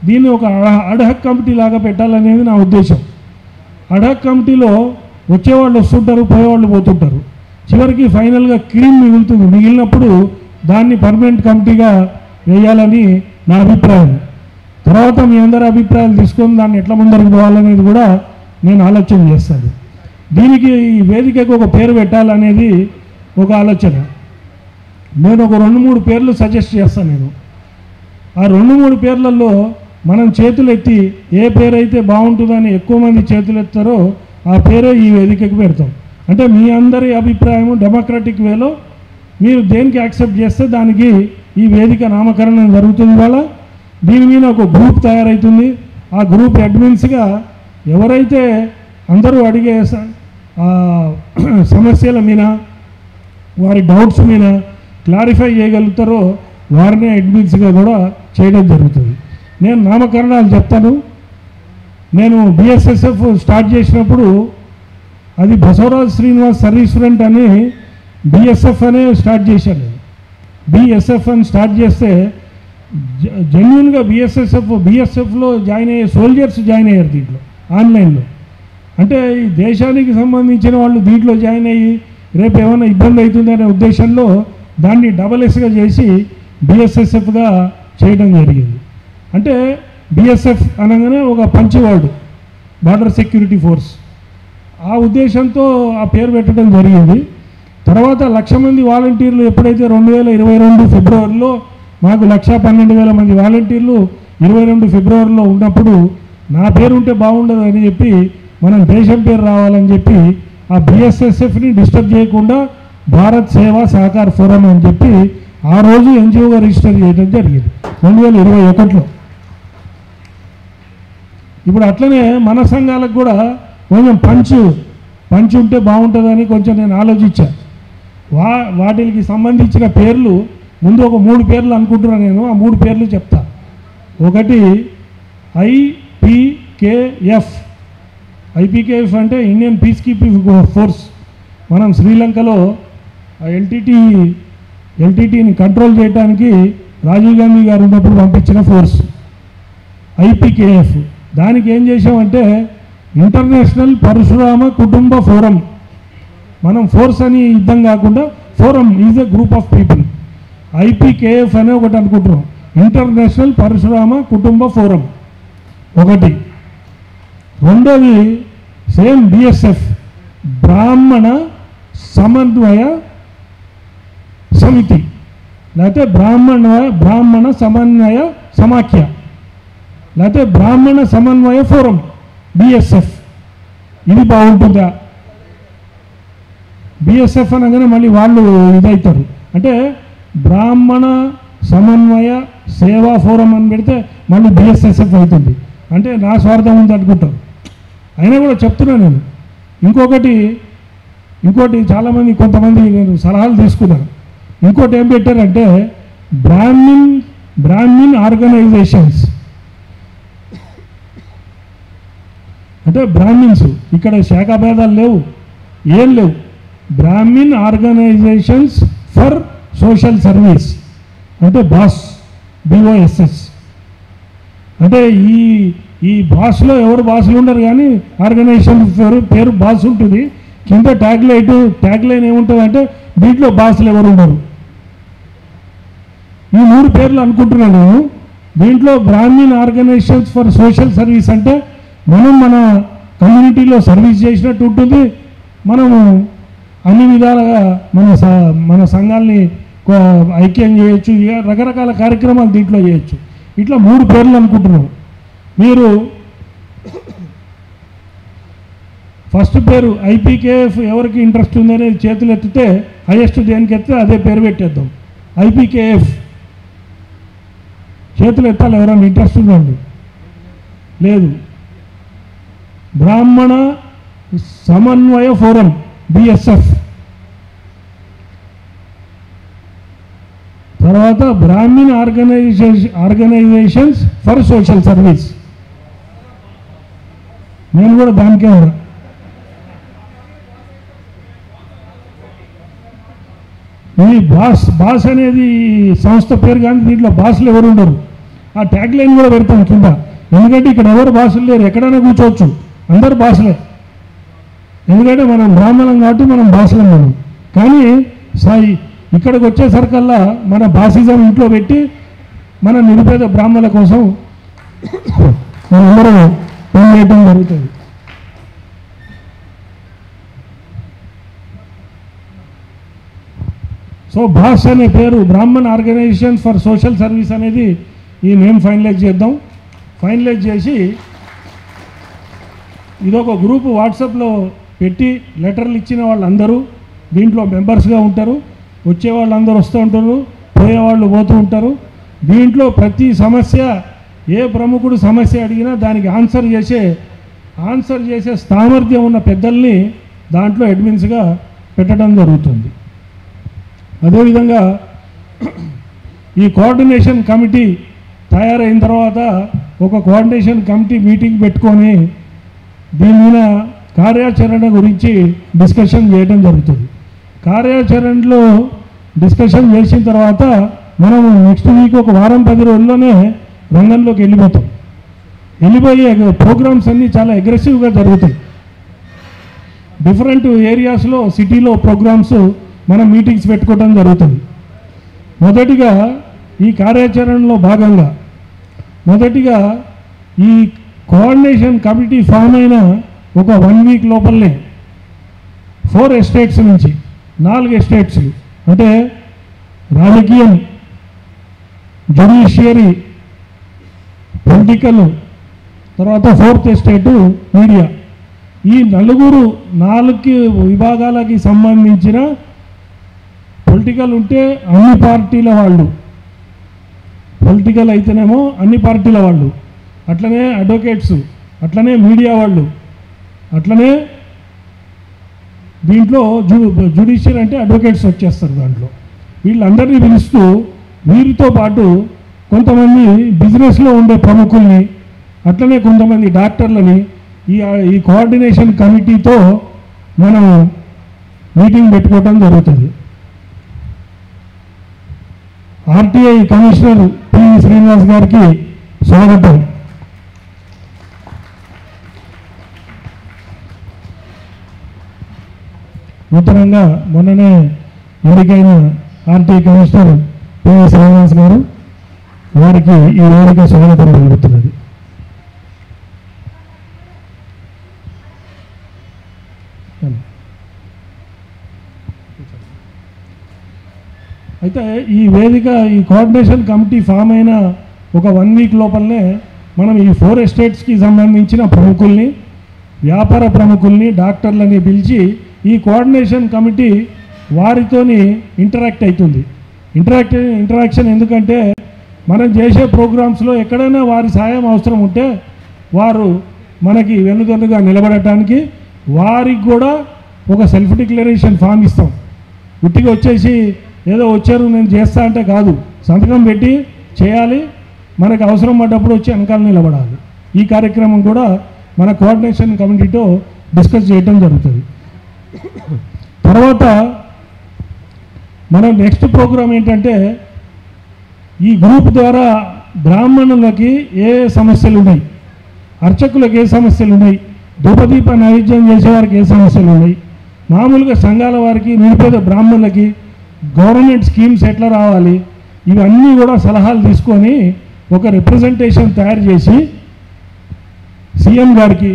[SPEAKER 3] దీన్ని ఒక అడ్హక్ కమిటీ లాగా పెట్టాలనేది నా ఉద్దేశం. అడ్హక్ కమిటీలో వచ్చేవాళ్ళు వస్తుంటారు, పోయేవాళ్ళు పోతుంటారు. చివరికి ఫైనల్గా క్రీమ్ మిగులుతుంది. మిగిలినప్పుడు దాన్ని పర్మనెంట్ కమిటీగా వేయాలని నా అభిప్రాయం. తర్వాత మీ అందరి అభిప్రాయాలు తీసుకొని దాన్ని ఎట్లా ముందరకు పోవాలనేది కూడా నేను ఆలోచన చేస్తాను. దీనికి ఈ వేదికకు ఒక పేరు పెట్టాలనేది ఒక ఆలోచన. నేను ఒక 2-3 పేర్లు సజెస్ట్ చేస్తాను. నేను ఆ 2-3 పేర్లలో మనం చేతులు ఎత్తి ఏ పేరు అయితే బాగుంటుందని ఎక్కువ మంది చేతులు ఎత్తారో ఆ పేరే ఈ వేదికకు పెడతాం. అంటే మీ అందరి అభిప్రాయం డెమోక్రటిక్ వేలో మీరు దేనికి యాక్సెప్ట్ చేస్తే దానికి ఈ వేదిక నామకరణం జరుగుతుంది. వల్ల దీని మీద ఒక గ్రూప్ తయారవుతుంది. ఆ గ్రూప్ అడ్మిన్స్గా ఎవరైతే అందరూ అడిగే సమస్యల మీద, వారి డౌట్స్ మీద క్లారిఫై చేయగలుగుతారో వారిని అడ్మిన్స్గా కూడా చేయడం జరుగుతుంది. నేను నామకరణాలు చెప్తాను. నేను బిఎస్ఎస్ఎఫ్ స్టార్ట్ చేసినప్పుడు అది బసవరాజ్ శ్రీనివాస్ సర్వీస్ ఫ్రంట్ అని బిఎస్ఎఫ్ అనే స్టార్ట్ చేశాను. బిఎస్ఎఫ్ అని స్టార్ట్ చేస్తే జెన్యున్గా బిఎస్ఎఫ్లో జాయిన్ అయ్యే సోల్జర్స్ జాయిన్ అయ్యారు దీంట్లో ఆన్లైన్లో. అంటే ఈ దేశానికి సంబంధించిన వాళ్ళు దీంట్లో జాయిన్ అయ్యి రేపు ఏమైనా ఇబ్బంది అవుతుందనే ఉద్దేశంలో దాన్ని డబల్ఎస్గా చేసి బిఎస్ఎస్ఎఫ్గా చేయడం జరిగింది. అంటే బిఎస్ఎఫ్ అనగానే ఒక పంచివాడు, బార్డర్ సెక్యూరిటీ ఫోర్స్, ఆ ఉద్దేశంతో ఆ పేరు పెట్టడం జరిగింది. తర్వాత 1,00,000 మంది వాలంటీర్లు ఎప్పుడైతే 2022 ఫిబ్రవరిలో మాకు 1,12,000 మంది వాలంటీర్లు 22 ఫిబ్రవరిలో ఉన్నప్పుడు నా పేరు ఉంటే బాగుండదు అని చెప్పి మనం దేశం పేరు రావాలని చెప్పి ఆ బిఎస్ఎస్ఎఫ్ని డిస్టర్బ్ చేయకుండా భారత్ సేవా సహకార్ ఫోరం అని చెప్పి ఆ రోజు ఎన్జిఓగా రిజిస్టర్ చేయడం జరిగింది 2021లో. ఇప్పుడు అట్లనే మన సంఘాలకు కూడా కొంచెం పంచి ఉంటే బాగుంటుందని కొంచెం నేను ఆలోచించాను. వాటికి సంబంధించిన పేర్లు ముందు ఒక 3 పేర్లు అనుకుంటున్నాను. నేను ఆ 3 పేర్లు చెప్తా. ఒకటి ఐపీకేఎఫ్. ఐపీకేఎఫ్ అంటే ఇండియన్ పీస్ కీపింగ్ ఫోర్స్. మనం శ్రీలంకలో ఎల్టీటీని కంట్రోల్ చేయడానికి రాజీవ్ గాంధీ గారు ఉన్నప్పుడు పంపించిన ఫోర్స్ ఐపీకేఎఫ్. దానికి ఏం చేసామంటే ఇంటర్నేషనల్ పరశురామ కుటుంబ ఫోరం. మనం ఫోర్స్ అని యుద్ధం కాకుండా forum is a group of people. IPKF అనే ఒకటి అనుకుంటున్నాం, ఇంటర్నేషనల్ పరశురామ కుటుంబ ఫోరం ఒకటి. రెండోది సేమ్ బిఎస్ఎఫ్, బ్రాహ్మణ సమన్వయ సమితి, లేకపోతే బ్రాహ్మణ సమన్వయ సమాఖ్య, లేకపోతే బ్రాహ్మణ సమన్వయ ఫోరం బిఎస్ఎఫ్. ఇది బాగుంటుందా? బిఎస్ఎఫ్ అనగానే మళ్ళీ వాళ్ళు ఇదవుతారు. అంటే బ్రాహ్మణ సమన్వయ సేవా ఫోరం అని పెడితే మళ్ళీ బిఎస్ఎస్ఎఫ్ అవుతుంది. అంటే నా స్వార్థం ఉంది అనుకుంటారు. అయినా కూడా చెప్తున్నాను నేను. ఇంకోటి చాలామంది కొంతమంది నేను సలహాలు తీసుకున్నాను. ఇంకోటి ఏం పెట్టారంటే బ్రాహ్మిన్ ఆర్గనైజేషన్స్. అంటే బ్రాహ్మిన్స్, ఇక్కడ శాఖాభేదాలు లేవు, ఏం లేవు. Brahmin organisations for social service అంటే BOSS. అంటే ఈ బాస్లో ఎవరు బాసులు ఉండరు, కానీ ఆర్గనైజేషన్ పేరు బాస్ ఉంటుంది. కింద ట్యాగ్ లైన్ ఏముంటుంది అంటే దీంట్లో బాసులు ఎవరు ఉండరు. ఈ 3 పేర్లు అనుకుంటున్నాను. దీంట్లో Brahmin organisations for social service అంటే మనం మన కమ్యూనిటీలో సర్వీస్ చేసినట్టు ఉంటుంది. మనము అన్ని విధాలుగా మన సంఘాలని ఐక్యం చేయొచ్చు, ఇక రకరకాల కార్యక్రమాలు దీంట్లో చేయొచ్చు. ఇట్లా 3 పేర్లు అనుకుంటున్నాం. మీరు ఫస్ట్ పేరు ఐపీకేఎఫ్ ఎవరికి ఇంట్రెస్ట్ ఉందనేది చేతులు ఎత్తితే హైయెస్ట్ దేనికి ఎత్తే అదే పేరు పెట్టేద్దాం. ఐపీకేఎఫ్ చేతులు ఎత్తాలి ఎవరైనా ఇంట్రెస్ట్ ఉందండి? లేదు. Brahmana Samanvaya forum BSF. తర్వాత Brahmin organisations for social service. నేను కూడా దానికే ఉన్నా. ఈ బాస్ అనేది సంస్థ పేరు, కానీ దీంట్లో బాసులు ఎవరు ఉండరు. ఆ ట్యాగ్ లైన్ కూడా పెడతాం కింద. ఎందుకంటే ఇక్కడ ఎవరు బాసులు లేరు, ఎక్కడైనా కూర్చోవచ్చు, అందరు బాసులే. ఎందుకంటే మనం బ్రాహ్మణం కాబట్టి మనం బాసులం మనం. కానీ ఇక్కడికి వచ్చేసరికల్లా మన బాసిజం ఇంట్లో పెట్టి మన నిరుపేద బ్రాహ్మణుల కోసం మనందరం పనిచేయడం జరుగుతుంది. సో బాస్ అనే పేరు Brahman organisation for social service అనేది ఈ నేమ్ ఫైనలైజ్ చేద్దాం. ఫైనలైజ్ చేసి ఇదొక గ్రూపు వాట్సాప్లో పెట్టి లెటర్లు ఇచ్చిన వాళ్ళందరూ దీంట్లో మెంబర్స్గా ఉంటారు. వచ్చే వాళ్ళందరూ వస్తూ ఉంటారు, పోయేవాళ్ళు పోతూ ఉంటారు. దీంట్లో ప్రతి సమస్య, ఏ ప్రముఖుడు సమస్య అడిగినా దానికి ఆన్సర్ చేసే సామర్థ్యం ఉన్న పెద్దల్ని దాంట్లో అడ్మిన్స్గా పెట్టడం జరుగుతుంది. అదేవిధంగా ఈ కోఆర్డినేషన్ కమిటీ తయారైన తర్వాత ఒక కోఆర్డినేషన్ కమిటీ మీటింగ్ పెట్టుకొని దీని మీద కార్యాచరణ గురించి డిస్కషన్ చేయడం జరుగుతుంది. కార్యాచరణలో డిస్కషన్ చేసిన తర్వాత మనము నెక్స్ట్ వీక్ ఒక వారం 10 రోజుల్లోనే రంగంలోకి వెళ్ళిపోతాం. వెళ్ళిపోయి ప్రోగ్రామ్స్ అన్నీ చాలా అగ్రెసివ్గా జరుగుతాయి. డిఫరెంట్ ఏరియాస్లో సిటీలో ప్రోగ్రామ్స్ మనం మీటింగ్స్ పెట్టుకోవడం జరుగుతుంది. మొదటిగా ఈ కార్యాచరణలో భాగంగా మొదటిగా ఈ కోఆర్డినేషన్ కమిటీ ఫామ్ అయిన ఒక 1 వీక్ లోపలనే 4 ఎస్టేట్స్ నుంచి 4 ఎస్టేట్స్ అంటే రాజకీయం, జ్యుడిషియరీ, పొలిటికల్, తర్వాత 4th ఎస్టేటు మీడియా, ఈ 4 విభాగాలకి సంబంధించిన పొలిటికల్ ఉంటే అన్ని పార్టీల వాళ్ళు, పొలిటికల్ అయితేనేమో అన్ని పార్టీల వాళ్ళు, అట్లనే అడ్వకేట్స్, అట్లనే మీడియా వాళ్ళు, అట్లనే దీంట్లో జ్యుడిషియల్ అంటే అడ్వకేట్స్ వచ్చేస్తారు. దాంట్లో వీళ్ళందరినీ పిలుస్తూ వీరితో పాటు కొంతమంది బిజినెస్లో ఉండే ప్రముఖుల్ని అట్లనే కొంతమంది డాక్టర్లని ఈ కోఆర్డినేషన్ కమిటీతో మనం మీటింగ్ పెట్టుకోవటం జరుగుతుంది. ఆర్టీఐ కమిషనర్ పి శ్రీనివాస్ గారికి స్వాగతం. నూతనంగా మొన్ననే ఎన్నికైన ఆర్టీఐ కమిషనర్ పి శ్రీనివాస్ గారు, వారికి ఈ వేదిక స్వాగతం జరుగుతున్నది. అయితే ఈ వేదిక ఈ కోఆర్డినేషన్ కమిటీ ఫామ్ అయిన ఒక 1 వీక్ లోపలనే మనం ఈ 4 ఎస్టేట్స్కి సంబంధించిన ప్రముఖుల్ని, వ్యాపార ప్రముఖుల్ని, డాక్టర్లని పిలిచి ఈ కోఆర్డినేషన్ కమిటీ వారితోని ఇంటరాక్ట్ అవుతుంది. ఇంటరాక్షన్ ఎందుకంటే మనం చేసే ప్రోగ్రామ్స్లో ఎక్కడైనా వారి సాయం అవసరం ఉంటే వారు మనకి వెన్నుదన్నుగా నిలబడటానికి వారికి కూడా ఒక సెల్ఫ్ డిక్లరేషన్ ఫామ్ ఇస్తాం. ఉట్టిగా వచ్చేసి ఏదో వచ్చారు నేను చేస్తా అంటే కాదు, సంతకం పెట్టి చేయాలి, మనకు అవసరం పడ్డప్పుడు వచ్చి వెనకాల నిలబడాలి. ఈ కార్యక్రమం కూడా మన కోఆర్డినేషన్ కమిటీతో డిస్కస్ చేయడం జరుగుతుంది. తర్వాత మన నెక్స్ట్ ప్రోగ్రాం ఏంటంటే ఈ గ్రూప్ ద్వారా బ్రాహ్మణులకి ఏ సమస్యలు ఉన్నాయి, అర్చకులకు ఏ సమస్యలు ఉన్నాయి, ధూపదీప నైవేద్యం చేసేవారికి ఏ సమస్యలు ఉన్నాయి, మామూలుగా సంఘాల వారికి, నిరుపేద బ్రాహ్మణులకి గవర్నమెంట్ స్కీమ్స్ ఎట్లా రావాలి, ఇవన్నీ కూడా సలహాలు తీసుకొని ఒక రిప్రజెంటేషన్ తయారు చేసి సీఎం గారికి,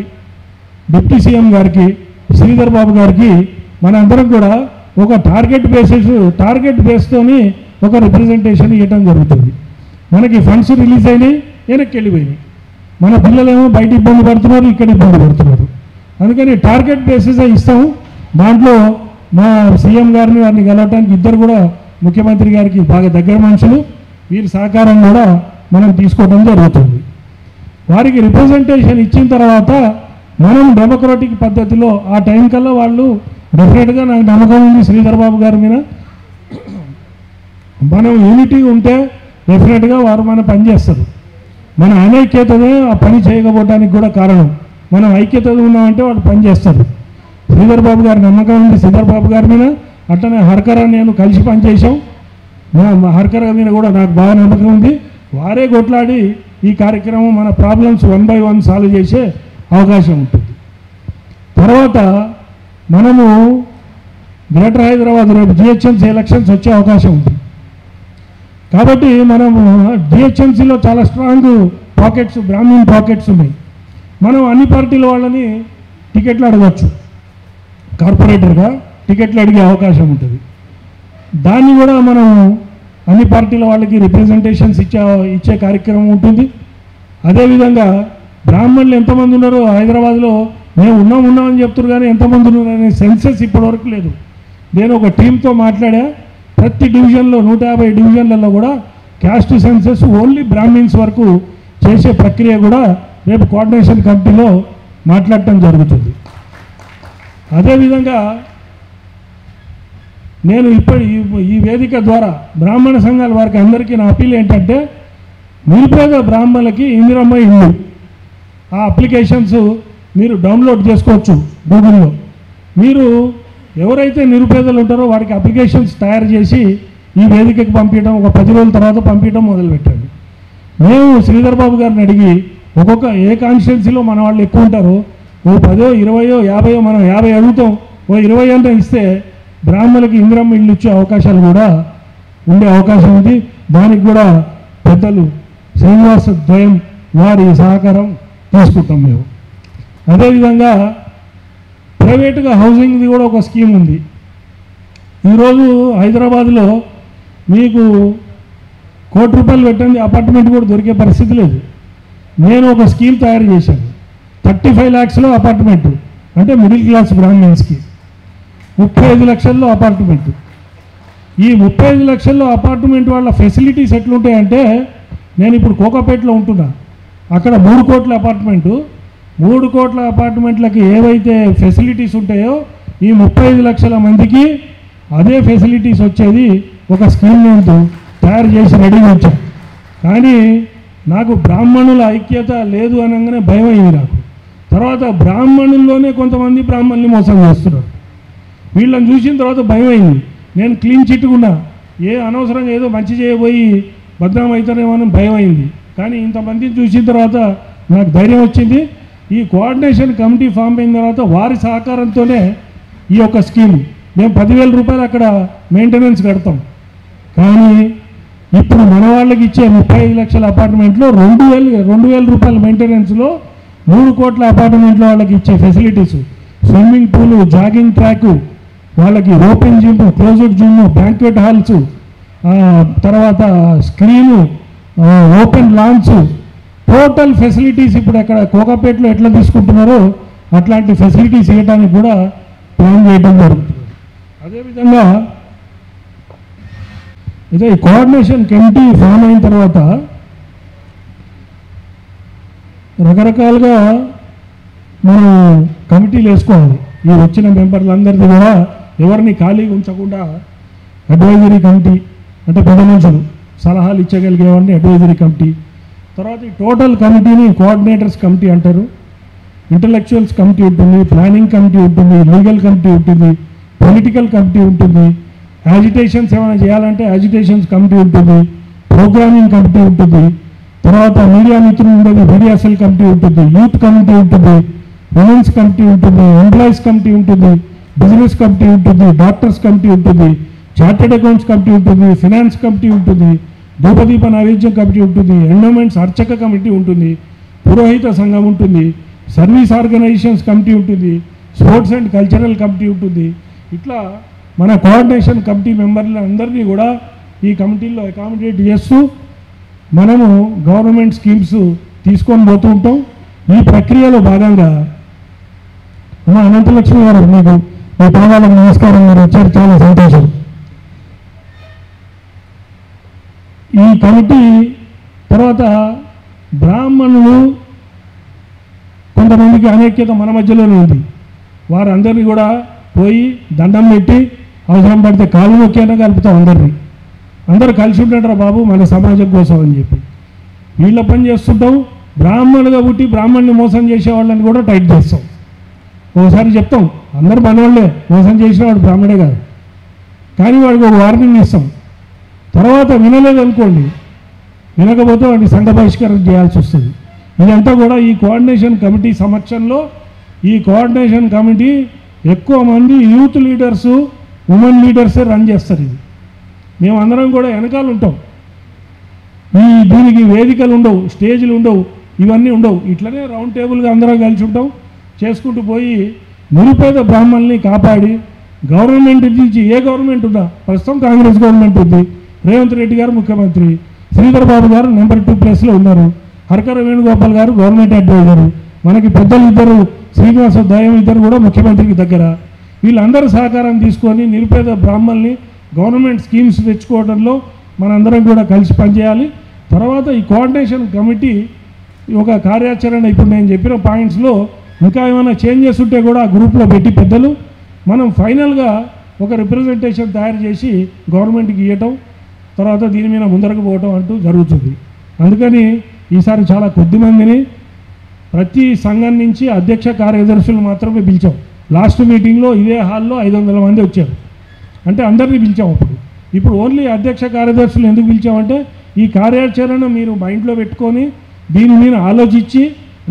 [SPEAKER 3] డిప్యూటీ సీఎం గారికి, శ్రీధర్ బాబు గారికి మనందరం కూడా ఒక టార్గెట్ బేస్తోని ఒక రిప్రజెంటేషన్ ఇవ్వడం జరుగుతుంది. మనకి ఫండ్స్ రిలీజ్ అయినాయి, వెనక్కి వెళ్ళిపోయినాయి. మన పిల్లలేమో బయట ఇబ్బంది పడుతున్నారు, ఇక్కడ ఇబ్బంది పడుతున్నారు. అందుకని టార్గెట్ బేసిస్ ఇస్తాము. దాంట్లో మా సీఎం గారిని వారిని కలవటానికి ఇద్దరు కూడా ముఖ్యమంత్రి గారికి బాగా దగ్గర మనుషులు, వీరి సహకారం కూడా మనం తీసుకోవడం జరుగుతుంది. వారికి రిప్రజెంటేషన్ ఇచ్చిన తర్వాత మనం డెమోక్రటిక్ పద్ధతిలో ఆ టైం కల్లా వాళ్ళు డెఫినెట్గా నాకు నమ్మకం ఉంది శ్రీధర్ బాబు గారి మీద, మనం యూనిటీ ఉంటే డెఫినెట్గా వారు మన పని చేస్తారు. మన అనైక్యతనే ఆ పని చేయకపోవడానికి కూడా కారణం. మనం ఐక్యతగా ఉన్నామంటే వాళ్ళు పని చేస్తారు. శ్రీధర్ బాబు గారి నమ్మకం ఉంది శ్రీధర్ బాబు గారి మీద. అట్లనే హర్కర్ నేను కలిసి పనిచేసాం. మా హర్కర్ మీద కూడా నాకు బాగా నమ్మకం ఉంది. వారే కొట్లాడి ఈ కార్యక్రమం మన ప్రాబ్లమ్స్ 1 by 1 సాల్వ్ చేసే అవకాశం ఉంటుంది. తర్వాత మనము గ్రేటర్ హైదరాబాద్ రేపు జిహెచ్ఎంసీ ఎలక్షన్స్ వచ్చే అవకాశం ఉంది. కాబట్టి మనము జిహెచ్ఎంసీలో చాలా స్ట్రాంగ్ పాకెట్స్, బ్రాహ్మణ్ పాకెట్స్ ఉన్నాయి. మనం అన్ని పార్టీల వాళ్ళని టికెట్లు అడగచ్చు, కార్పొరేటర్గా టికెట్లు అడిగే అవకాశం ఉంటుంది. దాన్ని కూడా మనం అన్ని పార్టీల వాళ్ళకి రిప్రజెంటేషన్స్ ఇచ్చే కార్యక్రమం ఉంటుంది. అదేవిధంగా బ్రాహ్మణులు ఎంతమంది ఉన్నారో హైదరాబాద్లో మేము ఉన్నామని చెప్తున్నారు, కానీ ఎంతమంది ఉన్నారనే సెన్సెస్ ఇప్పటివరకు లేదు. నేను ఒక టీంతో మాట్లాడా. ప్రతి డివిజన్లో 150 డివిజన్లలో కూడా క్యాస్ట్ సెన్సెస్ ఓన్లీ బ్రాహ్మిన్స్ వరకు చేసే ప్రక్రియ కూడా రేపు కోఆర్డినేషన్ కమిటీలో మాట్లాడటం జరుగుతుంది. అదేవిధంగా నేను ఈ వేదిక ద్వారా బ్రాహ్మణ సంఘాల వారికి అందరికీ నా అప్పీల్ ఏంటంటే, నిరుపేద బ్రాహ్మణులకి ఇందిరమ్మ ఇల్లు ఆ అప్లికేషన్స్ మీరు డౌన్లోడ్ చేసుకోవచ్చు గూగుల్లో. మీరు ఎవరైతే నిరుపేదలు ఉంటారో వారికి అప్లికేషన్స్ తయారు చేసి ఈ వేదికకి పంపించడం, ఒక 10 రోజుల తర్వాత పంపించడం మొదలుపెట్టండి. మేము శ్రీధర్ బాబు గారిని అడిగి ఒక్కొక్క ఏ కాన్స్టిట్యున్సీలో మన వాళ్ళు ఎక్కువ ఉంటారో ఓ 10, 20, 50 మనం 50 అడుగుతాం, ఓ 20 అంటే ఇస్తే బ్రాహ్మణులకి ఇందిరమ్మ ఇల్లు ఇచ్చే అవకాశాలు కూడా ఉండే అవకాశం ఉంది. దానికి కూడా పెద్దలు శ్రీనివాస ద్వయం వారి సహకారం తీసుకుంటాం మేము. అదేవిధంగా ప్రైవేటుగా హౌసింగ్ది కూడా ఒక స్కీమ్ ఉంది. ఈరోజు హైదరాబాద్లో మీకు ₹1,00,00,000 పెట్టండి అపార్ట్మెంట్ కూడా దొరికే పరిస్థితి లేదు. నేను ఒక స్కీమ్ తయారు చేశాను. 35 lakhsలో అపార్ట్మెంటు, అంటే మిడిల్ క్లాస్ బ్రాహ్మణ్స్కి 35 లక్షల్లో అపార్ట్మెంటు. ఈ 35 లక్షల్లో అపార్ట్మెంట్ వాళ్ళ ఫెసిలిటీస్ ఎట్లుంటాయంటే, నేను ఇప్పుడు కోకాపేటలో ఉంటున్నా, అక్కడ 3 కోట్ల అపార్ట్మెంటు. 3 కోట్ల అపార్ట్మెంట్లకి ఏవైతే ఫెసిలిటీస్ ఉంటాయో ఈ 35 లక్షల మందికి అదే ఫెసిలిటీస్ వచ్చేది ఒక స్కీమ్ నేను తయారు చేసి రెడీగా వచ్చాను. కానీ నాకు బ్రాహ్మణుల ఐక్యత లేదు అనగానే భయం అయింది నాకు. తర్వాత బ్రాహ్మణుల్లోనే కొంతమంది బ్రాహ్మణుల్ని మోసం చేస్తున్నారు. వీళ్ళని చూసిన తర్వాత భయం అయింది. నేను క్లీన్ చిట్టుకున్నా, అనవసరంగా ఏదో మంచి చేయబోయి బద్నాం అవుతానేమో అని భయం అయింది. కానీ ఇంతమందిని చూసిన తర్వాత నాకు ధైర్యం వచ్చింది. ఈ కోఆర్డినేషన్ కమిటీ ఫామ్ అయిన తర్వాత వారి సహకారంతోనే ఈ యొక్క స్కీమ్ మేము 10,000 రూపాయలు అక్కడ మెయింటెనెన్స్ కడతాం. కానీ ఇప్పుడు మన వాళ్ళకి ఇచ్చే 35 లక్షల అపార్ట్మెంట్లో 2,000 రూపాయల మెయింటెనెన్స్లో 3 కోట్ల అపార్ట్మెంట్లో వాళ్ళకి ఇచ్చే facilities, swimming pool, jogging track, వాళ్ళకి open gym, closed gym, banquet halls, తర్వాత screen, open lounge, total facilities ఇప్పుడు అక్కడ కోకాపేటలో ఎట్లా తీసుకుంటున్నారో అట్లాంటి ఫెసిలిటీస్ ఇవ్వడానికి కూడా ప్లాన్ చేయడం జరుగుతుంది. అదేవిధంగా అయితే ఈ కోఆర్డినేషన్ కమిటీ ఫామ్ అయిన తర్వాత రకరకాలుగా మనం కమిటీలు వేసుకోవాలి. ఈ వచ్చిన మెంబర్లందరిది కూడా ఎవరిని ఖాళీగా ఉంచకుండా అడ్వైజరీ కమిటీ అంటే పెద్ద మనుషులు సలహాలు ఇచ్చగలిగేవాడిని అడ్వైజరీ కమిటీ, తర్వాత ఈ టోటల్ కమిటీని కోఆర్డినేటర్స్ కమిటీ అంటారు. ఇంటలెక్చువల్స్ కమిటీ ఉంటుంది, ప్లానింగ్ కమిటీ ఉంటుంది, లీగల్ కమిటీ ఉంటుంది, పొలిటికల్ కమిటీ ఉంటుంది, యాజిటేషన్స్ ఏమైనా చేయాలంటే యాజిటేషన్స్ కమిటీ ఉంటుంది, ప్రోగ్రామింగ్ కమిటీ ఉంటుంది, తర్వాత మీడియా మిత్రులు ఉండేది మీడియా సెల్ కమిటీ ఉంటుంది, యూత్ కమిటీ ఉంటుంది, ఉమెన్స్ కమిటీ ఉంటుంది, ఎంప్లాయీస్ కమిటీ ఉంటుంది, బిజినెస్ కమిటీ ఉంటుంది, డాక్టర్స్ కమిటీ ఉంటుంది, చార్టెడ్ అకౌంట్స్ కమిటీ ఉంటుంది, ఫినాన్స్ కమిటీ ఉంటుంది, ధూపదీప నైవేద్యం కమిటీ ఉంటుంది, ఎండోమెంట్స్ అర్చక కమిటీ ఉంటుంది, పురోహిత సంఘం ఉంటుంది, సర్వీస్ ఆర్గనైజేషన్స్ కమిటీ ఉంటుంది, స్పోర్ట్స్ అండ్ కల్చరల్ కమిటీ ఉంటుంది. ఇట్లా మన కోఆర్డినేషన్ కమిటీ మెంబర్లు అందరినీ కూడా ఈ కమిటీల్లో అకామిడేట్ చేస్తూ మనము గవర్నమెంట్ స్కీమ్స్ తీసుకొని పోతూ ఉంటాం. ఈ ప్రక్రియలో భాగంగా మా అనంతలక్ష్మి గారు మీకు మీ పాదాలకు నమస్కారం, మీరు వచ్చారు, చాలా సంతోషం. ఈ కమిటీ తర్వాత బ్రాహ్మణులు కొంతమందికి అనేక్యత మన మధ్యలోనే ఉంది. వారందరినీ కూడా పోయి దండం పెట్టి అవసరం పడితే కాలు నొక్కేనా కలుపుతాం అందరినీ. అందరూ కలిసి ఉంటారా బాబు మన సమాజం కోసం అని చెప్పి వీళ్ళ పని చేస్తుంటాం. బ్రాహ్మణులుగా పుట్టి బ్రాహ్మణ్ణి మోసం చేసే వాళ్ళని కూడా టైట్ చేస్తాం. ఒకసారి చెప్తాం అందరు మనవాళ్ళే, మోసం చేసిన వాడు బ్రాహ్మణే కాదు, కానీ వాడికి ఒక వార్నింగ్ ఇస్తాం. తర్వాత వినలేదనుకోండి, వినకపోతే వాడిని సంఘ బహిష్కరణ చేయాల్సి వస్తుంది. ఇదంతా కూడా ఈ కోఆర్డినేషన్ కమిటీ సమక్షంలో ఈ కోఆర్డినేషన్ కమిటీ ఎక్కువ మంది యూత్ లీడర్సు, ఉమెన్ లీడర్సే రన్ చేస్తారు. ఇది మేమందరం కూడా వెనకాల ఉంటాం. దీనికి వేదికలు ఉండవు, స్టేజ్లు ఉండవు, ఇవన్నీ ఉండవు. ఇట్లనే రౌండ్ టేబుల్గా అందరం కలిసి ఉంటాం, చేసుకుంటూ పోయి నిరుపేద బ్రాహ్మణుల్ని కాపాడి గవర్నమెంట్ నుంచి ఏ గవర్నమెంట్ ఉన్నా, ప్రస్తుతం కాంగ్రెస్ గవర్నమెంట్ ఉంది, రేవంత్ రెడ్డి గారు ముఖ్యమంత్రి, శ్రీధర్ బాబు గారు నెంబర్ 2 ప్లేస్లో ఉన్నారు, హరకర వేణుగోపాల్ గారు గవర్నమెంట్ అడ్వైజరు, మనకి పెద్దలు ఇద్దరు శ్రీనివాస దయం ఇద్దరు కూడా ముఖ్యమంత్రికి దగ్గర. వీళ్ళందరూ సహకారం తీసుకొని నిరుపేద బ్రాహ్మణుల్ని గవర్నమెంట్ స్కీమ్స్ తెచ్చుకోవడంలో మనందరం కూడా కలిసి పనిచేయాలి. తర్వాత ఈ కోఆర్డినేషన్ కమిటీ ఒక కార్యాచరణ ఇప్పుడు నేను చెప్పిన పాయింట్స్లో ఇంకా ఏమైనా చేంజెస్ ఉంటే కూడా ఆ గ్రూప్లో పెట్టి పెద్దలు మనం ఫైనల్గా ఒక రిప్రజెంటేషన్ తయారు చేసి గవర్నమెంట్కి ఇవ్వటం, తర్వాత దీని మీద ముందరకు పోవటం అంటూ జరుగుతుంది. అందుకని ఈసారి చాలా కొద్ది మందిని ప్రతి సంఘం నుంచి అధ్యక్ష కార్యదర్శులు మాత్రమే పిలిచాం. లాస్ట్ మీటింగ్లో ఇదే హాల్లో 500 మంది వచ్చారు, అంటే అందరినీ పిలిచాం. ఇప్పుడు ఓన్లీ అధ్యక్ష కార్యదర్శులు ఎందుకు పిలిచామంటే ఈ కార్యాచరణ మీరు మైండ్లో పెట్టుకొని దీని మీద ఆలోచించి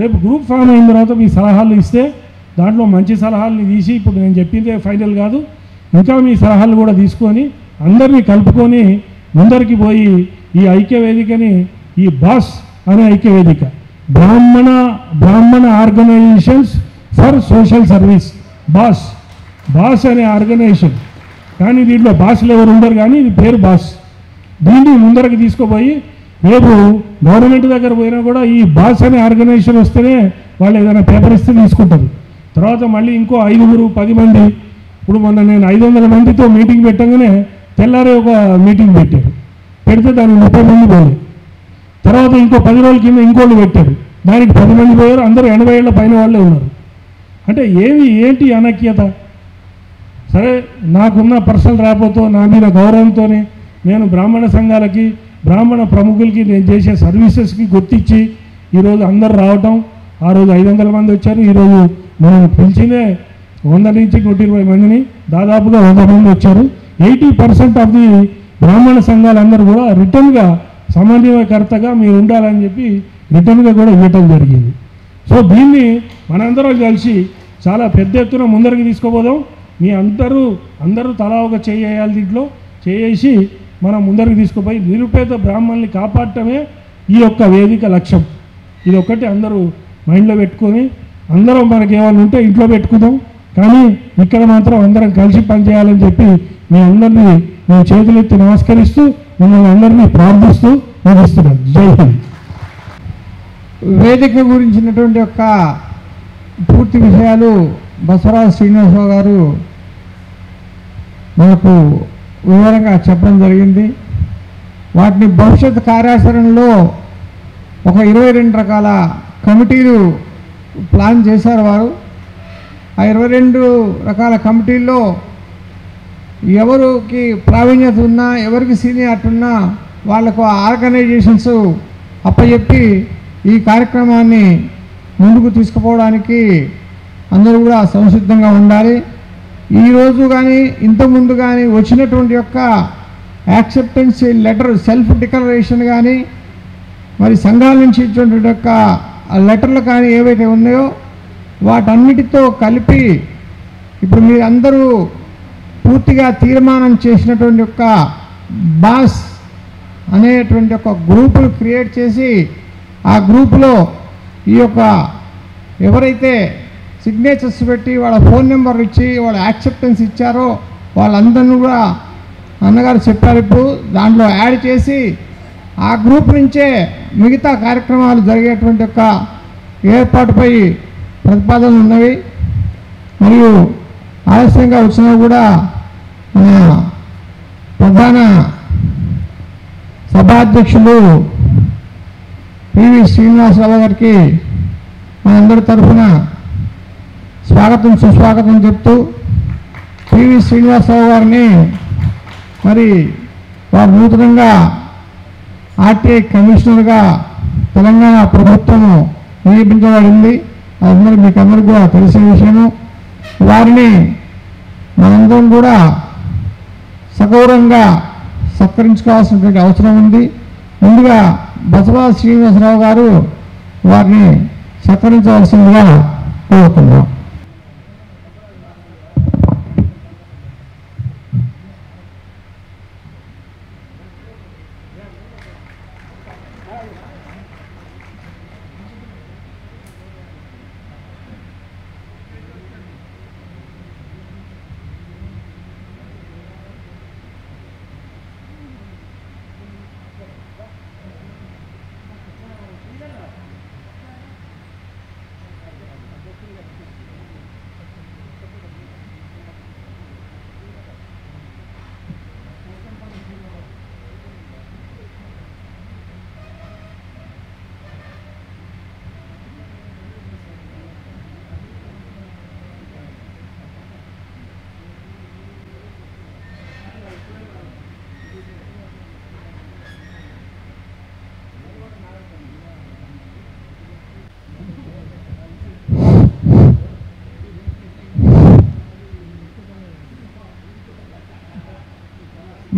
[SPEAKER 3] రేపు గ్రూప్ ఫామ్ అయిన తర్వాత మీ సలహాలు ఇస్తే దాంట్లో మంచి సలహాలని తీసి ఇప్పుడు నేను చెప్పిందే ఫైనల్ కాదు, ఇంకా మీ సలహాలు కూడా తీసుకొని అందరినీ కలుపుకొని ముందరికి పోయి ఈ ఐక్యవేదికని ఈ బాస్ అనే ఐక్యవేదిక Brahmana organisations for social service BOSS అనే ఆర్గనైజేషన్, కానీ దీంట్లో బాస్లు ఎవరు ఉండరు, కానీ ఇది పేరు బాస్. దీన్ని ముందరకు తీసుకుపోయి రేపు గవర్నమెంట్ దగ్గర పోయినా కూడా ఈ బాస్ అనే ఆర్గనైజేషన్ వస్తేనే వాళ్ళు ఏదైనా పేపర్ ఇస్తే తీసుకుంటారు. తర్వాత మళ్ళీ ఇంకో 5-10 మంది, ఇప్పుడు మొన్న నేను 500 మందితో మీటింగ్ పెట్టగానే తెల్లారే ఒక మీటింగ్ పెట్టారు, పెడితే దానికి 30 మంది పోలేదు. తర్వాత ఇంకో 10 రోజుల కింద ఇంకోళ్ళు పెట్టారు, దానికి 10 మంది పోయారు, అందరూ 80 ఏళ్ల పైన వాళ్ళే ఉన్నారు. అంటే ఏంటి అనైక్యత? సరే నాకున్న పర్సనల్ రాకపోతే నా మీద గౌరవంతోనే నేను బ్రాహ్మణ సంఘాలకి బ్రాహ్మణ ప్రముఖులకి నేను చేసే సర్వీసెస్కి గుర్తించి ఈరోజు అందరు రావటం, ఆ రోజు 500 మంది వచ్చారు, ఈరోజు మనం పిలిచినే 100 నుంచి 120 మందిని, దాదాపుగా 100 మంది వచ్చారు. 80% ఆఫ్ ది బ్రాహ్మణ సంఘాలందరూ కూడా రిటర్న్గా సమన్వయకర్తగా మీరు ఉండాలని చెప్పి రిటర్న్గా కూడా ఇవ్వటం జరిగింది. సో దీన్ని మనందరం కలిసి చాలా పెద్ద ఎత్తున ముందరికి తీసుకుపోదాం. మీ అందరూ తలా ఒక చేయాలి, దీంట్లో చేసి మనం ముందరికి తీసుకుపోయి నిరుపేద బ్రాహ్మణుల్ని కాపాడటమే ఈ యొక్క వేదిక లక్ష్యం. ఇది ఒక్కటి అందరూ మైండ్లో పెట్టుకొని అందరం మనకి ఏమైనా ఉంటే ఇంట్లో పెట్టుకుందాం, కానీ ఇక్కడ మాత్రం అందరం కలిసి పనిచేయాలని చెప్పి మీ అందరినీ నేను చేతులెత్తి నమస్కరిస్తూ మిమ్మల్ని అందరినీ ప్రార్థిస్తూ ముగిస్తున్నాను. జై హింద్.
[SPEAKER 2] వేదిక గురించినటువంటి యొక్క పూర్తి విషయాలు బసవరాజు శ్రీనివాసరావు గారు మనకు వివరంగా చెప్పడం జరిగింది. వాటిని భవిష్యత్ కార్యాచరణలో ఒక 22 రకాల కమిటీలు ప్లాన్ చేశారు వారు. ఆ 22 రకాల కమిటీల్లో ఎవరికి ప్రావీణ్యత ఉన్నా, ఎవరికి సీనియారిటీ ఉన్నా వాళ్లకు ఆర్గనైజేషన్స్ అప్పచెప్పి ఈ కార్యక్రమాన్ని ముందుకు తీసుకుపోవడానికి అందరూ కూడా సంసిద్ధంగా ఉండాలి. ఈరోజు కానీ ఇంతకుముందు కానీ వచ్చినటువంటి యొక్క యాక్సెప్టెన్సీ లెటర్, సెల్ఫ్ డిక్లరేషన్ కానీ, మరి సంఘాల నుంచి ఇచ్చినటువంటి యొక్క లెటర్లు కానీ ఏవైతే ఉన్నాయో వాటన్నిటితో కలిపి ఇప్పుడు మీరు అందరూ పూర్తిగా తీర్మానం చేసినటువంటి యొక్క బాస్ అనేటువంటి ఒక గ్రూపులు క్రియేట్ చేసి ఆ గ్రూపులో ఈ యొక్క ఎవరైతే సిగ్నేచర్స్ పెట్టి వాళ్ళ ఫోన్ నెంబర్ ఇచ్చి వాళ్ళ యాక్సెప్టెన్స్ ఇచ్చారో వాళ్ళందరినీ కూడా అన్నగారు చెప్పారు ఇప్పుడు దాంట్లో యాడ్ చేసి ఆ గ్రూప్ నుంచే మిగతా కార్యక్రమాలు జరిగేటువంటి యొక్క ఏర్పాటుపై ప్రతిపాదనలు ఉన్నవి. మరియు ఆలస్యంగా వచ్చినా కూడా మన ప్రధాన సభాధ్యక్షులు పివి శ్రీనివాసరావు గారికి మనందరి తరఫున స్వాగతం సుస్వాగతం చెప్తూ పివి శ్రీనివాసరావు గారిని మరి వారు నూతనంగా ఆర్టీఐ కమిషనర్గా తెలంగాణ ప్రభుత్వం నియమించబడింది. అందరూ మీకు అందరికీ కూడా తెలిసిన విషయము. వారిని మనందరం కూడా సగౌరవంగా సత్కరించుకోవాల్సినటువంటి అవసరం ఉంది. ముందుగా బసవరాజు శ్రీనివాసరావు గారు వారిని సత్కరించవలసిందిగా కోరుతున్నాం.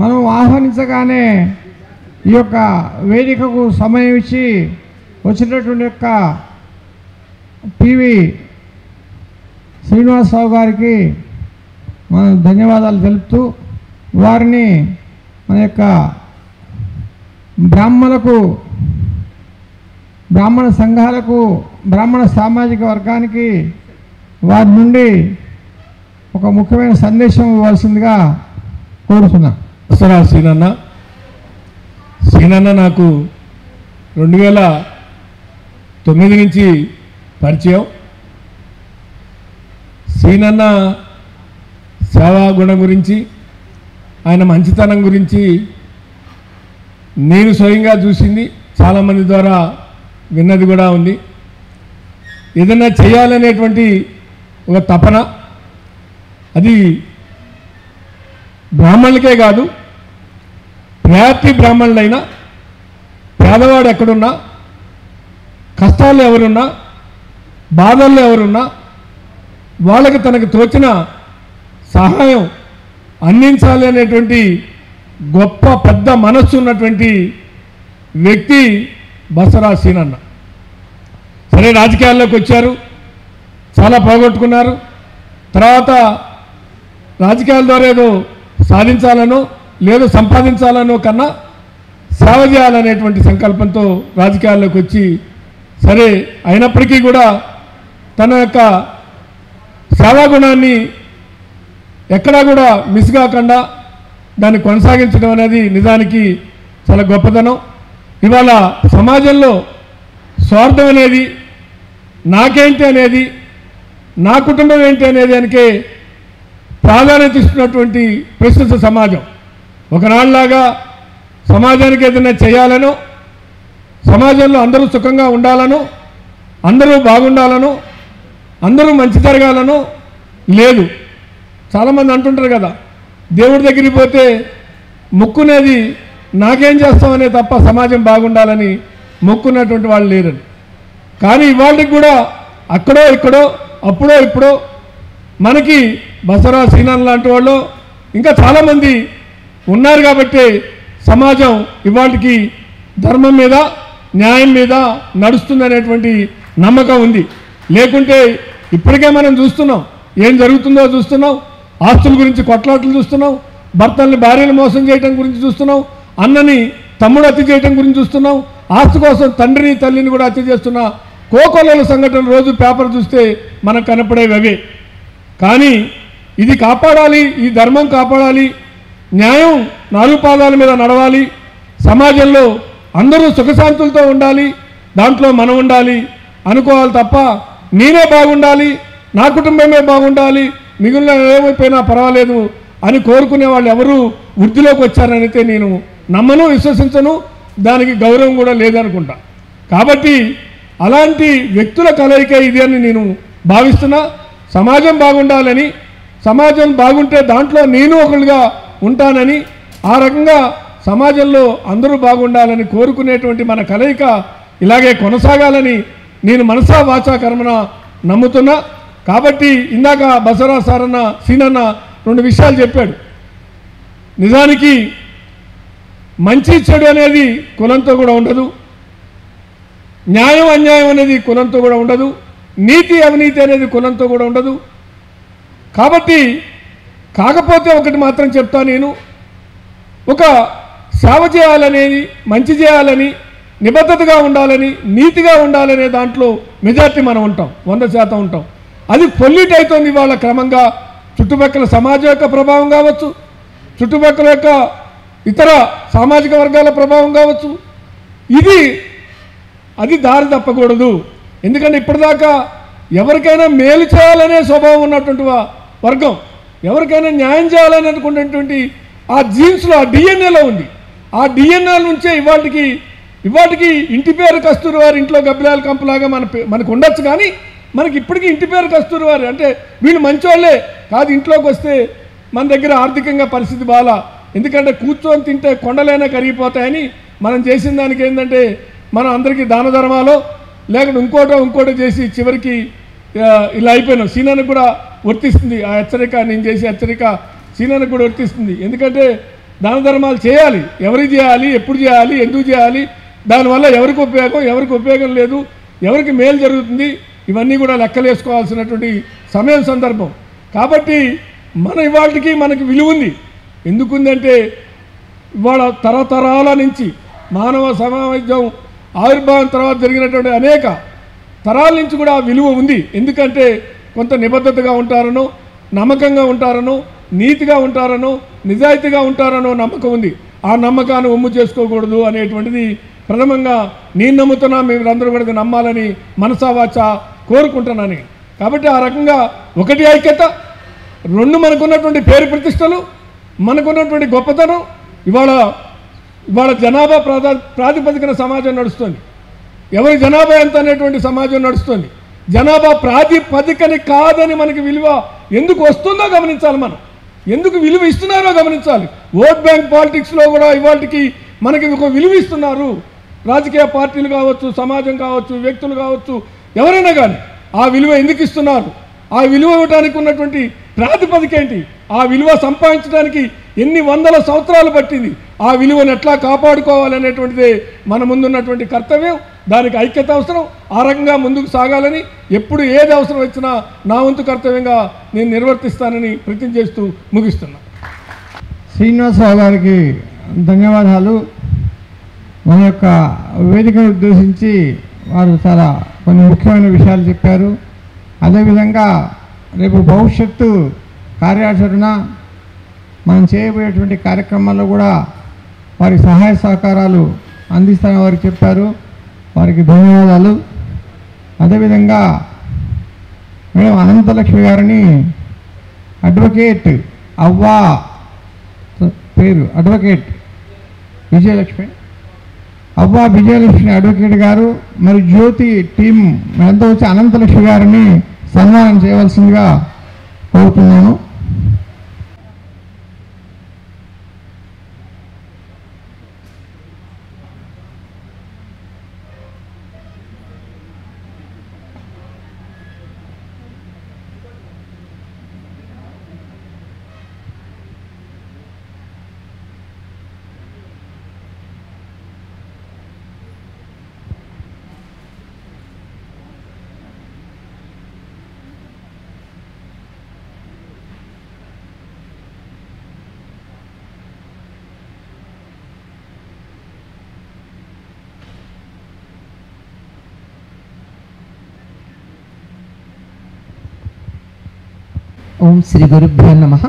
[SPEAKER 2] మనం ఆహ్వానించగానే ఈ యొక్క వేదికకు సమయం ఇచ్చి వచ్చినటువంటి యొక్క పివి శ్రీనివాసరావు గారికి మనం ధన్యవాదాలు తెలుపుతూ వారిని మన యొక్క బ్రాహ్మణ సంఘాలకు, బ్రాహ్మణ సామాజిక వర్గానికి వారి నుండి ఒక ముఖ్యమైన సందేశం ఇవ్వాల్సిందిగా కోరుతున్నా.
[SPEAKER 3] సీనన్న నాకు 2009 నుంచి పరిచయం. సీనన్న సేవా గుణం గురించి, ఆయన మంచితనం గురించి నేను స్వయంగా చూసింది, చాలామంది ద్వారా విన్నది కూడా ఉంది. ఏదైనా చేయాలనేటువంటి ఒక తపన, అది బ్రాహ్మణులకే కాదు, ప్రయాతి బ్రాహ్మణులైనా పేదవాడు ఎక్కడున్నా, కష్టాల్లో ఎవరున్నా, బాధల్లో ఎవరున్నా వాళ్ళకి తనకు తోచిన సహాయం అందించాలి అనేటువంటి గొప్ప పెద్ద మనస్సు ఉన్నటువంటి వ్యక్తి బసరా సీనన్న. సరే, రాజకీయాల్లోకి వచ్చారు, చాలా పోగొట్టుకున్నారు. తర్వాత రాజకీయాల ద్వారా ఏదో సాధించాలనో లేదో సంపాదించాలనో కన్నా సేవ చేయాలనేటువంటి సంకల్పంతో రాజకీయాల్లోకి వచ్చి, సరే అయినప్పటికీ కూడా తన యొక్క సేవాగుణాన్ని ఎక్కడా కూడా మిస్ కాకుండా దాన్ని కొనసాగించడం అనేది నిజానికి చాలా గొప్పతనం. ఇవాళ సమాజంలో స్వార్థం అనేది, నాకేంటి అనేది, నా కుటుంబం ఏంటి అనేది దానికే ప్రాధాన్యత ఇస్తున్నటువంటి ప్రస్తుత సమాజం. ఒకనాళ్ళలాగా సమాజానికి ఏదైనా చేయాలనో, సమాజంలో అందరూ సుఖంగా ఉండాలనో, అందరూ బాగుండాలనో, అందరూ మంచి జరగాలనో లేదు. చాలామంది అంటుంటారు కదా, దేవుడి దగ్గరికి పోతే మొక్కునేది నాకేం చేస్తామనే తప్ప సమాజం బాగుండాలని మొక్కున్నటువంటి వాళ్ళు లేరని. కానీ ఇవాళకి కూడా అక్కడో ఇక్కడో అప్పుడో ఇప్పుడో మనకి బసరా సీనన్న లాంటి వాళ్ళు ఇంకా చాలామంది ఉన్నారు కాబట్టి సమాజం ఇవాళకి ధర్మం మీద, న్యాయం మీద నడుస్తుందనేటువంటి నమ్మకం ఉంది. లేకుంటే ఇప్పటికే మనం చూస్తున్నాం, ఏం జరుగుతుందో చూస్తున్నాం. ఆస్తుల గురించి కొట్లాటలు చూస్తున్నాం, భర్తల్ని భార్యలు మోసం చేయడం గురించి చూస్తున్నాం, అన్నని తమ్ముడు హత్య చేయడం గురించి చూస్తున్నాం, ఆస్తి కోసం తండ్రిని తల్లిని కూడా హత్య చేస్తున్న కోకొల్లల సంఘటనలు రోజు పేపర్ చూస్తే మనకు కనపడేవి అవే. కానీ ఇది కాపాడాలి, ఈ ధర్మం కాపాడాలి, న్యాయం నాలుగు పాదాల మీద నడవాలి, సమాజంలో అందరూ సుఖశాంతులతో ఉండాలి, దాంట్లో మనం ఉండాలి అనుకోవాలి తప్ప నేనే బాగుండాలి, నా కుటుంబమే బాగుండాలి, మిగిలిన ఏమైపోయినా పర్వాలేదు అని కోరుకునే వాళ్ళు ఎవరు వృద్ధిలోకి వచ్చారనైతే నేను నమ్మను, విశ్వసించను, దానికి గౌరవం కూడా లేదనుకుంటా. కాబట్టి అలాంటి వ్యక్తుల కలయికే ఇది అని నేను భావిస్తున్నా. సమాజం బాగుండాలని, సమాజం బాగుంటే దాంట్లో నేను ఒకరుగా ఉంటానని, ఆ రకంగా సమాజంలో అందరూ బాగుండాలని కోరుకునేటువంటి మన కలయిక ఇలాగే కొనసాగాలని నేను మనసా వాచా కర్మన నమ్ముతున్నా. కాబట్టి ఇందాక బసరా సారన్న సీనన్న రెండు విషయాలు చెప్పాడు. నిజానికి మంచి చెడు అనేది కులంతో కూడా ఉండదు, న్యాయం అన్యాయం అనేది కులంతో కూడా ఉండదు, నీతి అవినీతి అనేది కులంతో కూడా ఉండదు. కాబట్టి కాకపోతే ఒకటి మాత్రం చెప్తా, నేను ఒక సేవ చేయాలనేది, మంచి చేయాలని, నిబద్ధతగా ఉండాలని, నీతిగా ఉండాలనే దాంట్లో మెజార్టీ మనం ఉంటాం, 100% ఉంటాం. అది పొల్యూట్ అవుతుంది ఇవాళ క్రమంగా. చుట్టుపక్కల సమాజం యొక్క ప్రభావం కావచ్చు, చుట్టుపక్కల యొక్క ఇతర సామాజిక వర్గాల ప్రభావం కావచ్చు. అది దారి తప్పకూడదు. ఎందుకంటే ఇప్పటిదాకా ఎవరికైనా మేలు చేయాలనే స్వభావం ఉన్నటువంటి వర్గం, ఎవరికైనా న్యాయం చేయాలని అనుకునేటువంటి ఆ జీన్స్లో, ఆ డిఎన్ఏలో ఉంది. ఆ డిఎన్ఏ నుంచే ఇవాటికి ఇంటి పేరు కస్తూరి వారి ఇంట్లో గబ్బిలాల కంపులాగా మనకు ఉండొచ్చు. కానీ మనకి ఇప్పటికీ ఇంటి పేరు కస్తూరి వారు అంటే వీళ్ళు మంచోళ్ళే కాదు. ఇంట్లోకి వస్తే మన దగ్గర ఆర్థికంగా పరిస్థితి బాగా, ఎందుకంటే కూర్చొని తింటే కొండలైనా కరిగిపోతాయని మనం చేసిన దానికి ఏంటంటే మనం అందరికీ దాన ధర్మాలో లేకుంటే ఇంకోటో చేసి చివరికి ఇలా అయిపోయినాం. సీనన్నకు కూడా వర్తిస్తుంది ఆ హెచ్చరిక, నేను చేసే హెచ్చరిక సీనన్నకు కూడా వర్తిస్తుంది. ఎందుకంటే దాన ధర్మాలు చేయాలి, ఎవరికి చేయాలి, ఎప్పుడు చేయాలి, ఎందుకు చేయాలి, దానివల్ల ఎవరికి ఉపయోగం లేదు, ఎవరికి మేలు జరుగుతుంది, ఇవన్నీ కూడా లెక్కలేసుకోవాల్సినటువంటి సమయం సందర్భం. కాబట్టి ఇవాళకి మనకి విలువ ఉంది. ఎందుకుందంటే ఇవాళ తరతరాల నుంచి మానవ సమాజం ఆవిర్భావం తర్వాత జరిగినటువంటి అనేక తరాల నుంచి కూడా విలువ ఉంది. ఎందుకంటే కొంత నిబద్ధతగా ఉంటారనో, నమ్మకంగా ఉంటారనో, నీతిగా ఉంటారనో, నిజాయితీగా ఉంటారనో నమ్మకం ఉంది. ఆ నమ్మకాన్ని ఒమ్ము చేసుకోకూడదు అనేటువంటిది ప్రథమంగా నేను నమ్ముతున్నా, మీరందరూ కూడా నమ్మాలని మనసా వాచా కోరుకుంటున్నాను. కాబట్టి ఆ రకంగా ఒకటి ఐక్యత, రెండు మనకున్నటువంటి పేరు ప్రతిష్టలు, మనకున్నటువంటి గొప్పతనం. ఇవాళ జనాభా ప్రాతిపదికన సమాజం నడుస్తుంది. ఎవరి జనాభా ఎంత అనేటువంటి సమాజం నడుస్తుంది. జనాభా ప్రాతిపదికని కాదని మనకి విలువ ఎందుకు వస్తుందో గమనించాలి. మనం ఎందుకు విలువ ఇస్తున్నారో గమనించాలి. ఓట్ బ్యాంక్ పాలిటిక్స్లో కూడా ఇవాళకి మనకి ఒక విలువ ఇస్తున్నారు.
[SPEAKER 6] రాజకీయ పార్టీలు కావచ్చు, సమాజం కావచ్చు, వ్యక్తులు కావచ్చు, ఎవరైనా కానీ ఆ విలువ ఎందుకు ఇస్తున్నారు, ఆ విలువ ఇవ్వడానికి ఉన్నటువంటి ప్రాతిపదిక ఏంటి, ఆ విలువ సంపాదించడానికి ఎన్ని వందల సంవత్సరాలు పట్టింది, ఆ విలువను ఎట్లా కాపాడుకోవాలనేటువంటిదే మన ముందున్నటువంటి కర్తవ్యం. దానికి ఐక్యత అవసరం. ఆ రకంగా ముందుకు సాగాలని, ఎప్పుడు ఏది అవసరం వచ్చినా నా వంతు కర్తవ్యంగా నేను నిర్వర్తిస్తానని ప్రతిజ్ఞ చేస్తూ ముగిస్తున్నా.
[SPEAKER 2] శ్రీనివాసరావు గారికి ధన్యవాదాలు. మన యొక్క వేదికను ఉద్దేశించి వారు చాలా కొన్ని ముఖ్యమైన విషయాలు చెప్పారు. అదేవిధంగా రేపు భవిష్యత్తు కార్యాచరణ మనం చేయబోయేటువంటి కార్యక్రమాల్లో కూడా వారి సహాయ సహకారాలు అందిస్తారని వారికి చెప్పారు. వారికి ధన్యవాదాలు. అదేవిధంగా మేడం అనంతలక్ష్మి గారిని అడ్వకేట్ అవ్వా పేరు అడ్వకేట్ విజయలక్ష్మి అవ్వా విజయలక్ష్మి అడ్వకేట్ గారు మరి జ్యోతి టీం ఎంతో వచ్చి అనంతలక్ష్మి గారిని సన్మానం చేయవలసిందిగా కోరుతున్నాను.
[SPEAKER 7] ఓం శ్రీ గురుభ్యో నమః.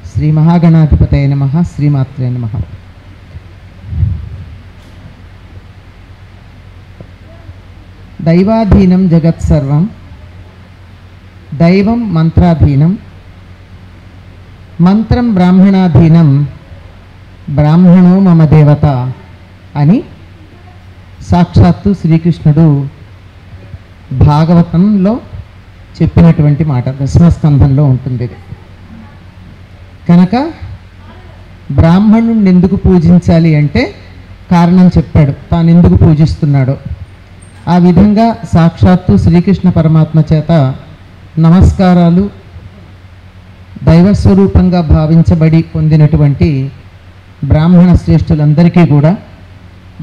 [SPEAKER 7] శ్రీ మహాగణాధిపతయ నమః. శ్రీమాత్రే నమః. దైవాధీనం జగత్సర్వం, దైవం మంత్రాధీనం, మంత్రం బ్రాహ్మణాధీనం, బ్రాహ్మణో మమ దేవత అని సాక్షాత్తు శ్రీకృష్ణుడు భాగవతంలో చెప్పినటువంటి మాట. దశమస్కంధంలో ఉంటుంది ఇది. కనుక బ్రాహ్మణుడిని ఎందుకు పూజించాలి అంటే కారణం చెప్పాడు, తాను ఎందుకు పూజిస్తున్నాడో. ఆ విధంగా సాక్షాత్తు శ్రీకృష్ణ పరమాత్మ చేత నమస్కారాలు దైవస్వరూపంగా భావించబడి పొందినటువంటి బ్రాహ్మణ శ్రేష్ఠులందరికీ కూడా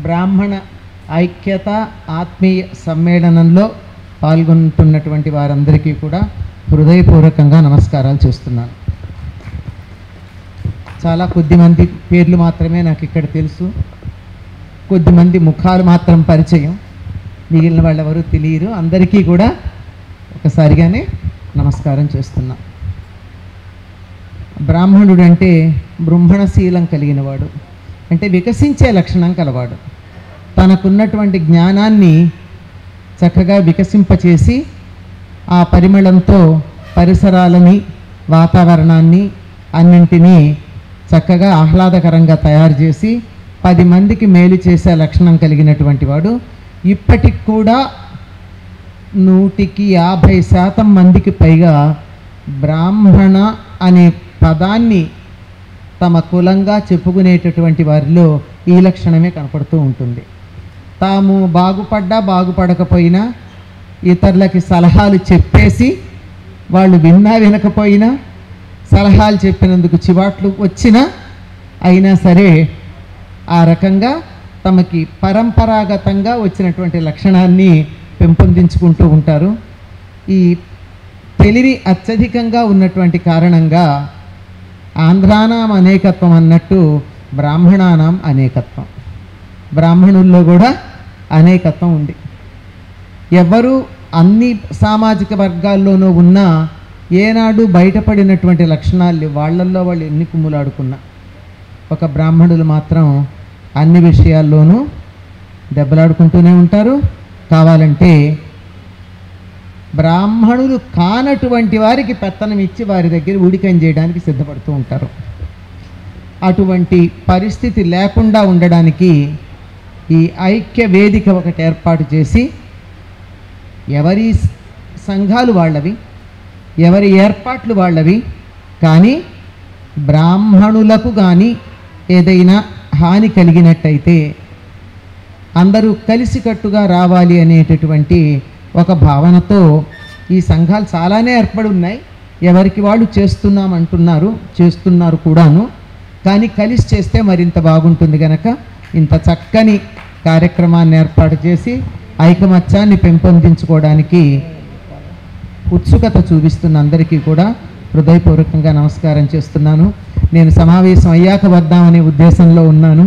[SPEAKER 7] బ్రాహ్మణ ఐక్యత ఆత్మీయ సమ్మేళనంలో పాల్గొంటున్నటువంటి వారందరికీ కూడా హృదయపూర్వకంగా నమస్కారాలు చేస్తున్నాను. చాలా కొద్దిమంది పేర్లు మాత్రమే నాకు ఇక్కడ తెలుసు, కొద్దిమంది ముఖాలు మాత్రం పరిచయం, మిగిలిన వాళ్ళు ఎవరు తెలియరు. అందరికీ కూడా ఒకసారిగానే నమస్కారం చేస్తున్నా. బ్రాహ్మణుడు అంటే బృంహణశీలం కలిగినవాడు, అంటే వికసించే లక్షణం కలవాడు. తనకున్నటువంటి జ్ఞానాన్ని చక్కగా వికసింపచేసి ఆ పరిమళంతో పరిసరాలని, వాతావరణాన్ని అన్నింటినీ చక్కగా ఆహ్లాదకరంగా తయారు చేసి 10 మందికి మేలు చేసే లక్షణం కలిగినటువంటి వాడు. ఇప్పటికి కూడా 150% మందికి పైగా బ్రాహ్మణ అనే పదాన్ని తమ కులంగా చెప్పుకునేటటువంటి వారిలో ఈ లక్షణమే కనపడుతూ ఉంటుంది. తాము బాగుపడ్డా బాగుపడకపోయినా ఇతరులకి సలహాలు చెప్పేసి వాళ్ళు విన్నా వినకపోయినా సలహాలు చెప్పినందుకు చివాట్లు వచ్చినా అయినా సరే ఆ రకంగా తమకి పరంపరాగతంగా వచ్చినటువంటి లక్షణాన్ని పెంపొందించుకుంటూ ఉంటారు. ఈ తెలివి అత్యధికంగా ఉన్నటువంటి కారణంగా ఆంధ్రానాం అనేకత్వం అన్నట్టు బ్రాహ్మణానాం అనేకత్వం, బ్రాహ్మణుల్లో కూడా అనేకత్వం ఉంది. ఎవరు అన్ని సామాజిక వర్గాల్లోనూ ఉన్నా ఏనాడు బయటపడినటువంటి లక్షణాలు వాళ్ళల్లో వాళ్ళు ఎన్ని కుమ్ములాడుకున్నా ఒక బ్రాహ్మణులు మాత్రం అన్ని విషయాల్లోనూ దెబ్బలాడుకుంటూనే ఉంటారు. కావాలంటే బ్రాహ్మణులు కానటువంటి వారికి పెత్తనం ఇచ్చి వారి దగ్గర ఊడికం చేయడానికి సిద్ధపడుతూ ఉంటారు. అటువంటి పరిస్థితి లేకుండా ఉండడానికి ఈ ఐక్య వేదిక ఒకటి ఏర్పాటు చేసి ఎవరి సంఘాలు వాళ్ళవి, ఎవరి ఏర్పాట్లు వాళ్ళవి, కానీ బ్రాహ్మణులకు కానీ ఏదైనా హాని కలిగినట్టయితే అందరూ కలిసికట్టుగా రావాలి అనేటటువంటి ఒక భావనతో ఈ సంఘాలు చాలానే ఏర్పడి ఉన్నాయి. ఎవరికి వాళ్ళు చేస్తున్నారు కూడాను. కానీ కలిసి చేస్తే మరింత బాగుంటుంది కనుక ఇంత చక్కని కార్యక్రమాన్ని ఏర్పాటు చేసి ఐకమత్యాన్ని పెంపొందించుకోవడానికి ఉత్సుకత చూపిస్తున్న అందరికీ కూడా హృదయపూర్వకంగా నమస్కారం చేస్తున్నాను. నేను సమావేశం అయ్యాక వద్దామనే ఉద్దేశంలో ఉన్నాను,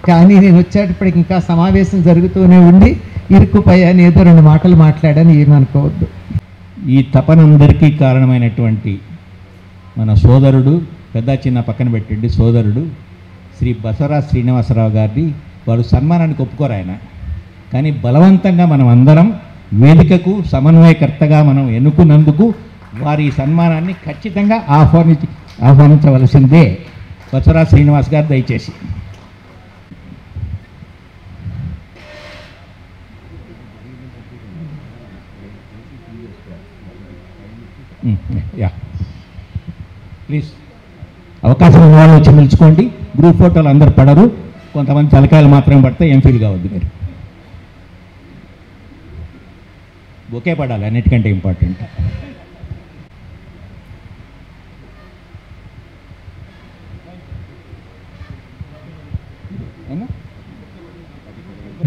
[SPEAKER 7] కానీ నేను వచ్చేటప్పటికి ఇంకా సమావేశం జరుగుతూనే ఉండి ఇరుక్కుపోయాను. ఏదో 2 మాటలు మాట్లాడాను, ఏమనుకోవద్దు.
[SPEAKER 8] ఈ తపనందరికీ కారణమైనటువంటి మన సోదరుడు, పెద్ద చిన్న పక్కన పెట్టండి, సోదరుడు శ్రీ బసవరాజ్ శ్రీనివాసరావు గారిని వారు సన్మానానికి ఒప్పుకోరు ఆయన, కానీ బలవంతంగా మనం అందరం వేదికకు సమన్వయకర్తగా మనం ఎన్నుకున్నందుకు వారి సన్మానాన్ని ఖచ్చితంగా ఆహ్వానించవలసిందే. బసవరాజ్ శ్రీనివాస్ గారు దయచేసి. యా ప్లీజ్, అవకాశం ఉన్న వాళ్ళు వచ్చి నిలుచుకోండి. గ్రూప్ ఫోటోలు అందరు పడరు, కొంతమంది తలకాయలు మాత్రమే పడతాయి, ఏం ఫీల్ కావద్దు మీరు. ఒకే పడాలి, అన్నిటికంటే ఇంపార్టెంట్.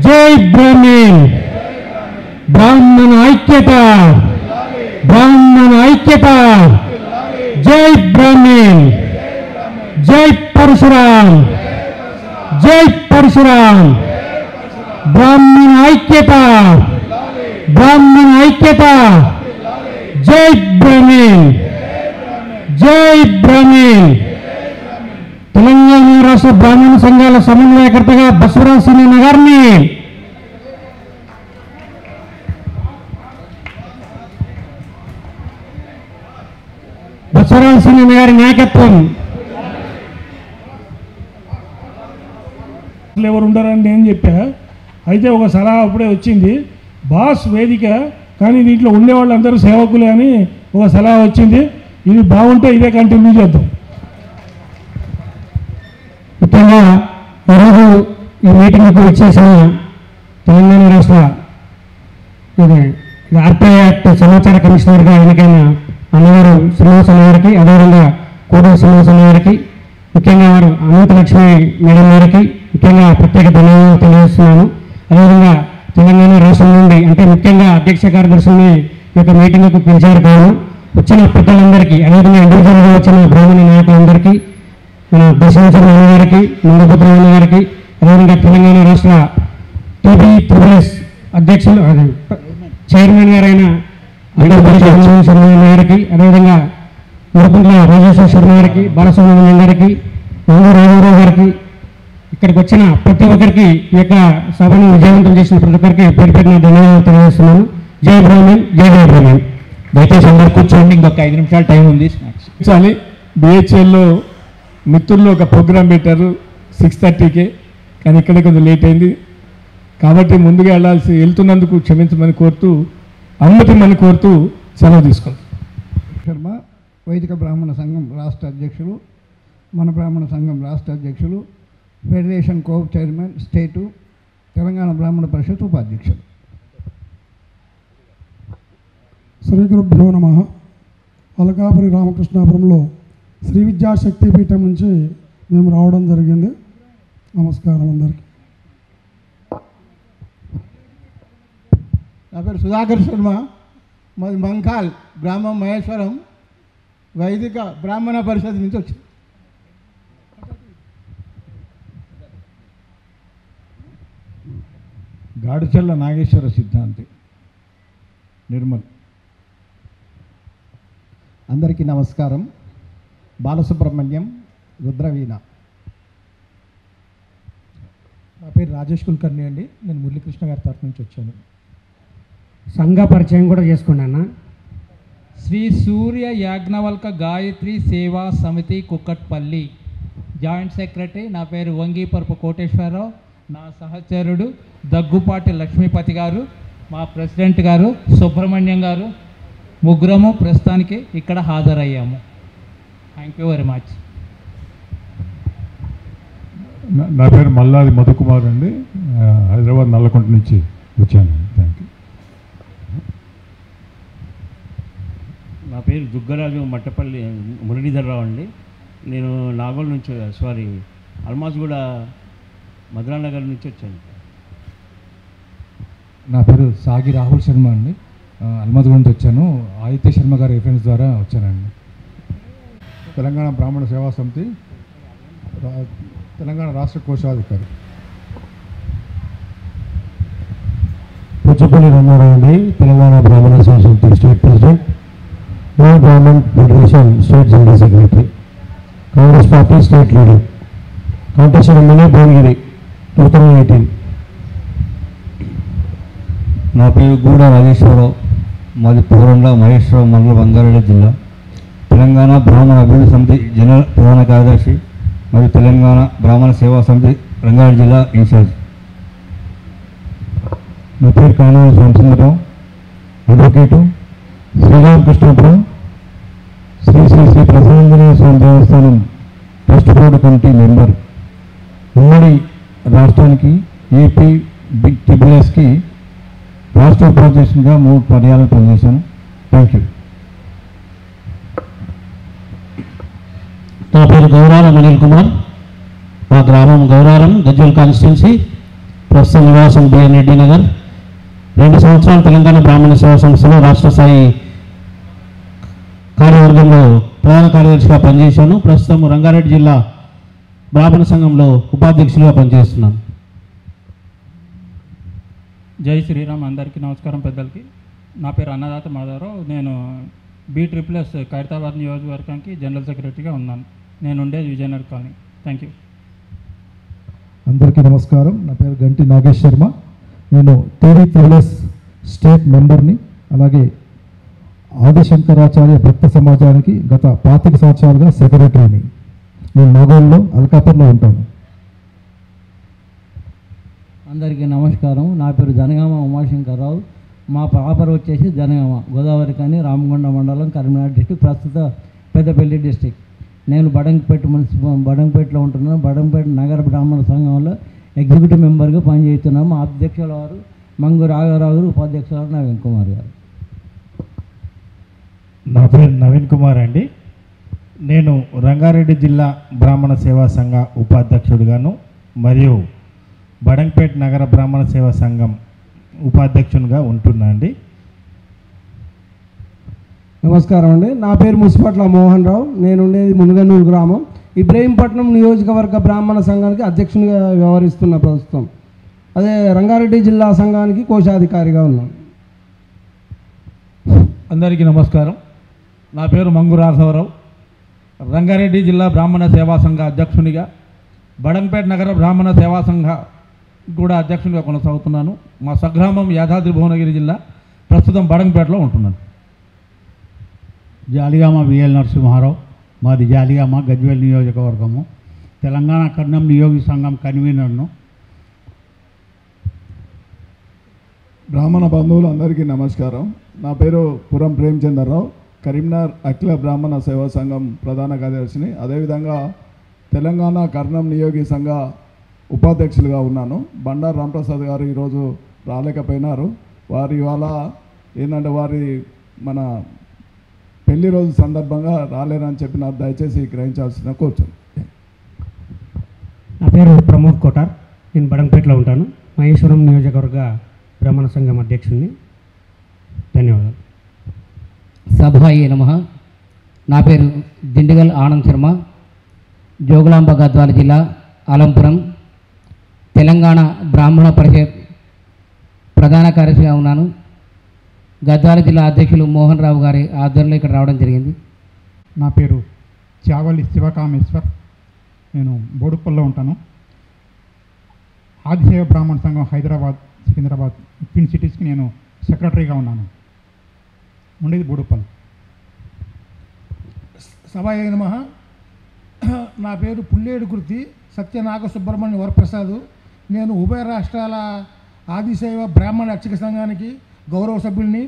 [SPEAKER 3] జై బ్రాహ్మణ్, బ్రాహ్మణ ఐక్యత, బ్రాహ్మణ ఐక్యత. జై బ్రాహ్మణ్, జై పరశురామ్, జై పరశురామ్. బ్రాహ్మణ ఐక్యత, బ్రాహ్మణ ఐక్యత. జై బ్రాహ్మణ్, జై బ్రాహ్మణ్. తెలంగాణ రాష్ట్ర బ్రాహ్మణ సంఘాల సమన్వయకర్తగా బసవరాజ్ శ్రీనివాస గారిని బసవరాజ్ శ్రీనివాస గారి నాయకత్వం. ఎవరు ఉండరని నేను చెప్పా, అయితే ఒక సలహా అప్పుడే వచ్చింది, బాస్ వేదిక కానీ దీంట్లో ఉండేవాళ్ళందరూ సేవకులే అని ఒక సలహా వచ్చింది. ఇది బాగుంటే ఇదే కంటిన్యూ చేద్దాం. ముఖ్యంగా ఈరోజు ఈ మీటింగ్కు వచ్చేసిన తెలంగాణ రాష్ట్ర ఆర్టీఐ యాక్ట్ సమాచార కమిషనర్గా ఎన్నికైన అన్నగారు శ్రీనివాసన్ గారికి, అదేవిధంగా కోడూరు శ్రీనివాసన్ గారికి, ముఖ్యంగా వారు అనంతలక్ష్మి మేడం గారికి ముఖ్యంగా ప్రత్యేక ధన్యవాదాలు తెలియజేస్తున్నాను. అదేవిధంగా తెలంగాణ రాష్ట్రం నుండి అంటే ముఖ్యంగా అధ్యక్ష కార్యదర్శిని ఈ యొక్క మీటింగ్కు పిలిచారు కాను వచ్చిన పెద్దలందరికీ, అదేవిధంగా ఇండివిజువల్గా వచ్చిన బ్రాహ్మణ నాయకులందరికీ, మన దర్శనాచార్య గారికి, మందపుత్ర గారికి, అదేవిధంగా తెలంగాణ రాష్ట్ర టీబీ3ఎస్ అధ్యక్షులు చైర్మన్ గారైన శర్మ గారికి, అదేవిధంగా మురకుంట్ల రాజేశ్వర శర్మ గారికి, బాలసుబ్రహ్మణ్యం గారికి, రామారావు గారికి, ఇక్కడికి వచ్చిన ప్రతి ఒక్కరికి, ఈ యొక్క సభను విజయవంతం చేసిన ప్రతి ఒక్కరికి పేరు పేరున ధన్యవాదాలు తెలియజేస్తున్నాను. జై బ్రాహ్మణ్, జై జై బ్రాహ్మణ్.
[SPEAKER 8] దయచేసి అందరు కూర్చోండి, ఇంకొక 5 నిమిషాలు టైం ఉంది.
[SPEAKER 6] చాలి. బిహెచ్ఎల్లో మిత్రుల్లో ఒక ప్రోగ్రాం పెట్టారు 6:30కే, కానీ ఇక్కడ కొంచెం లేట్ అయింది కాబట్టి ముందుగా వెళ్తున్నందుకు క్షమించమని కోరుతూ, అనుమతిమని కోరుతూ సెలవు తీసుకుంటాం.
[SPEAKER 2] శర్మ, వైదిక బ్రాహ్మణ సంఘం రాష్ట్ర అధ్యక్షులు, మన బ్రాహ్మణ సంఘం రాష్ట్ర అధ్యక్షులు, ఫెడరేషన్ కోప్ చైర్మన్ స్టేటు, తెలంగాణ బ్రాహ్మణ పరిషత్ ఉపాధ్యక్షులు.
[SPEAKER 3] శ్రీ గురుభ్యో నమః. అలకాపురి రామకృష్ణాపురంలో శ్రీ విద్యా శక్తిపీఠం నుంచి మేము రావడం జరిగింది. నమస్కారం అందరికీ.
[SPEAKER 2] నా పేరు సుధాకర్ శర్మ, మాది మంకాల్ గ్రామం, మహేశ్వరం, వైదిక బ్రాహ్మణ పరిషత్ నుంచి వచ్చింది.
[SPEAKER 6] గాడిచెల్ల నాగేశ్వర సిద్ధాంతి, నిర్మల్.
[SPEAKER 2] అందరికీ నమస్కారం. బాలసుబ్రహ్మణ్యం, రుద్రవీణ.
[SPEAKER 3] నా పేరు రాజేష్ కుల్కర్ణి అండి, నేను మురళీకృష్ణ గారి తరఫు నుంచి వచ్చాను.
[SPEAKER 4] సంఘ పరిచయం కూడా చేసుకున్నాను.
[SPEAKER 5] శ్రీ సూర్య యాజ్ఞవల్క గాయత్రి సేవా సమితి కుక్కట్పల్లి జాయింట్ సెక్రటరీ. నా పేరు వంగీపరపు కోటేశ్వరరావు, నా సహచరుడు దగ్గుపాటి లక్ష్మీపతి గారు, మా ప్రెసిడెంట్ గారు సుబ్రహ్మణ్యం గారు, ముగ్గురము ప్రస్తుతానికి ఇక్కడ హాజరయ్యాము. Thank you very much.
[SPEAKER 3] నా పేరు మల్లాది మధుకుమార్ అండి. హైదరాబాద్ నల్లకుంట నుంచి వచ్చాను. Thank you.
[SPEAKER 9] నా పేరు దుగ్గరాజు మట్టపల్లి మురళీధర్రావు అండి. నేను నాగోల్ నుంచి అల్మాజ్గూడ మధురానగర్ నుంచి వచ్చాను.
[SPEAKER 10] నా పేరు సాగి రాహుల్ శర్మ అండి. అల్మాజ్గూడ నుంచి వచ్చాను. ఆదిత్య శర్మ గారి రిఫరెన్స్ ద్వారా వచ్చానండి.
[SPEAKER 3] తెలంగాణ బ్రాహ్మణ సేవా సమితి తెలంగాణ రాష్ట్ర కోశాధికారి.
[SPEAKER 11] పుచ్చపల్లి రంగారావు అండి, Telangana Brahmana Seva Samiti state president, all Brahman federation state general secretary, Congress party state leader, contest MLA Bhuvanagiri 2018.
[SPEAKER 12] నా పేరు గూడ రాజేశ్వరరావు, మాది పూరంల మహేశ్వరం మండలం రంగారెడ్డి జిల్లా, తెలంగాణ బ్రాహ్మణ అభివృద్ధి సమితి జనరల్ ప్రధాన కార్యదర్శి మరియు తెలంగాణ బ్రాహ్మణ సేవా సమితి రంగారెడ్డి జిల్లా ఇన్ఛార్జ్.
[SPEAKER 11] నా పేరు కానాల రామచంద్రరావు, అడ్వకేటు, శ్రీరామకృష్ణపురం శ్రీ శ్రీ శ్రీ ప్రసన్నాంజనేయ స్వామి దేవస్థానం ట్రస్ట్ బోర్డు కమిటీ మెంబర్. ఉమ్మడి రాష్ట్రానికి ఏపీ బిగ్ టిబిఎస్కి రాష్ట్ర ఉపాధ్యక్షునిగా 3 పర్యాలు పనిచేశాను. Thank you.
[SPEAKER 5] నా పేరు గౌరారం అనిల్ కుమార్, మా గ్రామం గౌరారం, గజ్వల్ కాన్స్టిట్యున్సీ, ప్రస్తుత నివాసం బిఎన్ రెడ్డి నగర్. 2 సంవత్సరాలు తెలంగాణ బ్రాహ్మణ సేవా సంస్థలో రాష్ట్ర స్థాయి కార్యవర్గంలో ప్రధాన కార్యదర్శిగా పనిచేశాను. ప్రస్తుతం రంగారెడ్డి జిల్లా బ్రాహ్మణ సంఘంలో ఉపాధ్యక్షులుగా పనిచేస్తున్నాను.
[SPEAKER 13] జై శ్రీరామ్. అందరికీ నమస్కారం పెద్దలకి. నా పేరు అన్నదాత మాధవరావు. నేను B++ ఖైరతాబాద్ నియోజకవర్గానికి జనరల్ సెక్రటరీగా ఉన్నాను. నేను ఉండేది విజయనగర్ కాలనీ. Thank you.
[SPEAKER 10] అందరికీ నమస్కారం. నా పేరు గంటి నాగేష్ శర్మ. నేను TD++ స్టేట్ మెంబర్ని, అలాగే ఆదిశంకరాచార్య భక్త సమాజానికి గత 25 సంవత్సరాలుగా సెక్రటరీని. నేను నాగోల్లో అల్కాపూర్లో ఉంటాను.
[SPEAKER 14] అందరికీ నమస్కారం. నా పేరు జనగామ ఉమాశంకర్రావు. మా ప్రాపర్ వచ్చేసి జనగామ, గోదావరి కానీ, రామగుండ మండలం, కరీంనగర్ డిస్టిక్, ప్రస్తుత పెద్దపల్లి డిస్టిక్. నేను బడంపేటలో ఉంటున్నాను. బడంపేట నగర బ్రాహ్మణ సంఘంలో ఎగ్జిక్యూటివ్ మెంబర్గా పనిచేస్తున్నాము. మా అధ్యక్షుల వారు మంగు రాఘవరావు గారు, ఉపాధ్యక్షుల వారు నవీన్ కుమార్ గారు.
[SPEAKER 8] నా పేరు నవీన్ కుమార్ అండి. నేను రంగారెడ్డి జిల్లా బ్రాహ్మణ సేవా సంఘ ఉపాధ్యక్షుడిగాను మరియు బడంపేట నగర బ్రాహ్మణ సేవా సంఘం ఉపాధ్యక్షునిగా ఉంటున్నా అండి.
[SPEAKER 15] నమస్కారం అండి. నా పేరు ముసిపట్ల మోహన్ రావు. నేను ఉండేది మునుగనూరు గ్రామం, ఇబ్రహీంపట్నం నియోజకవర్గ బ్రాహ్మణ సంఘానికి అధ్యక్షునిగా వ్యవహరిస్తున్న ప్రస్తుతం. అదే రంగారెడ్డి జిల్లా సంఘానికి కోశాధికారిగా ఉన్నాను.
[SPEAKER 16] అందరికీ నమస్కారం. నా పేరు మంగు రాఘవరావు, రంగారెడ్డి జిల్లా బ్రాహ్మణ సేవా సంఘ అధ్యక్షునిగా, బడంపేట నగర బ్రాహ్మణ సేవా సంఘ కూడా అధ్యక్షునిగా కొనసాగుతున్నాను. మా స్వగ్రామం యాదాద్రి భువనగిరి జిల్లా, ప్రస్తుతం బడంపేటలో ఉంటున్నాను.
[SPEAKER 17] జాలిగామ విఎల్ నరసింహారావు, మాది జాలిగామ గజ్వేల్ నియోజకవర్గము, తెలంగాణ కర్ణం నియోగి సంఘం కన్వీనర్ను.
[SPEAKER 18] బ్రాహ్మణ బంధువులు అందరికీ నమస్కారం. నా పేరు పురం ప్రేమచంద్రరావు, కరీంనగర్ అఖిల బ్రాహ్మణ సేవా సంఘం ప్రధాన కార్యదర్శిని, అదేవిధంగా తెలంగాణ కర్ణం నియోగి సంఘ ఉపాధ్యక్షులుగా ఉన్నాను. బండారు రామప్రసాద్ గారు ఈరోజు రాలేకపోయినారు. వారి ఇవాళ ఏంటంటే వారి మన పెళ్లి రోజు సందర్భంగా రాలేరని చెప్పినారు. దయచేసి గ్రహించాల్సిన కోరుచున్నాను.
[SPEAKER 4] నా పేరు ప్రమోద్ కోటార్, నేను బడంపేటలో ఉంటాను. మహేశ్వరం నియోజకవర్గ బ్రాహ్మణ సంఘం అధ్యక్షుడిని. ధన్యవాదాలు.
[SPEAKER 19] సభాయే నమః. నా పేరు దిండిగల్ ఆనంద్ శర్మ, జోగులాంబ గద్వాల జిల్లా, అలంపురం, తెలంగాణ బ్రాహ్మణ పరిషత్ ప్రధాన కార్యదర్శిగా ఉన్నాను. గద్వాల జిల్లా అధ్యక్షులు మోహన్ రావు గారి ఆధ్వర్యంలో ఇక్కడ రావడం జరిగింది.
[SPEAKER 20] నా పేరు చావలి శివకామేశ్వర్, నేను బోడుపల్లో ఉంటాను. ఆదిశైవ బ్రాహ్మణ సంఘం హైదరాబాద్, సికింద్రాబాద్, ట్విన్ సిటీస్కి నేను సెక్రటరీగా ఉన్నాను. ఉండేది బోడుపల్.
[SPEAKER 21] సభాయ నమః. నా పేరు పుల్లేడు కృతి సత్యనాగ సుబ్రహ్మణ్య వరప్రసాద్. నేను ఉభయ రాష్ట్రాల ఆదిశైవ బ్రాహ్మణ అర్చక సంఘానికి గౌరవ సభ్యుల్ని,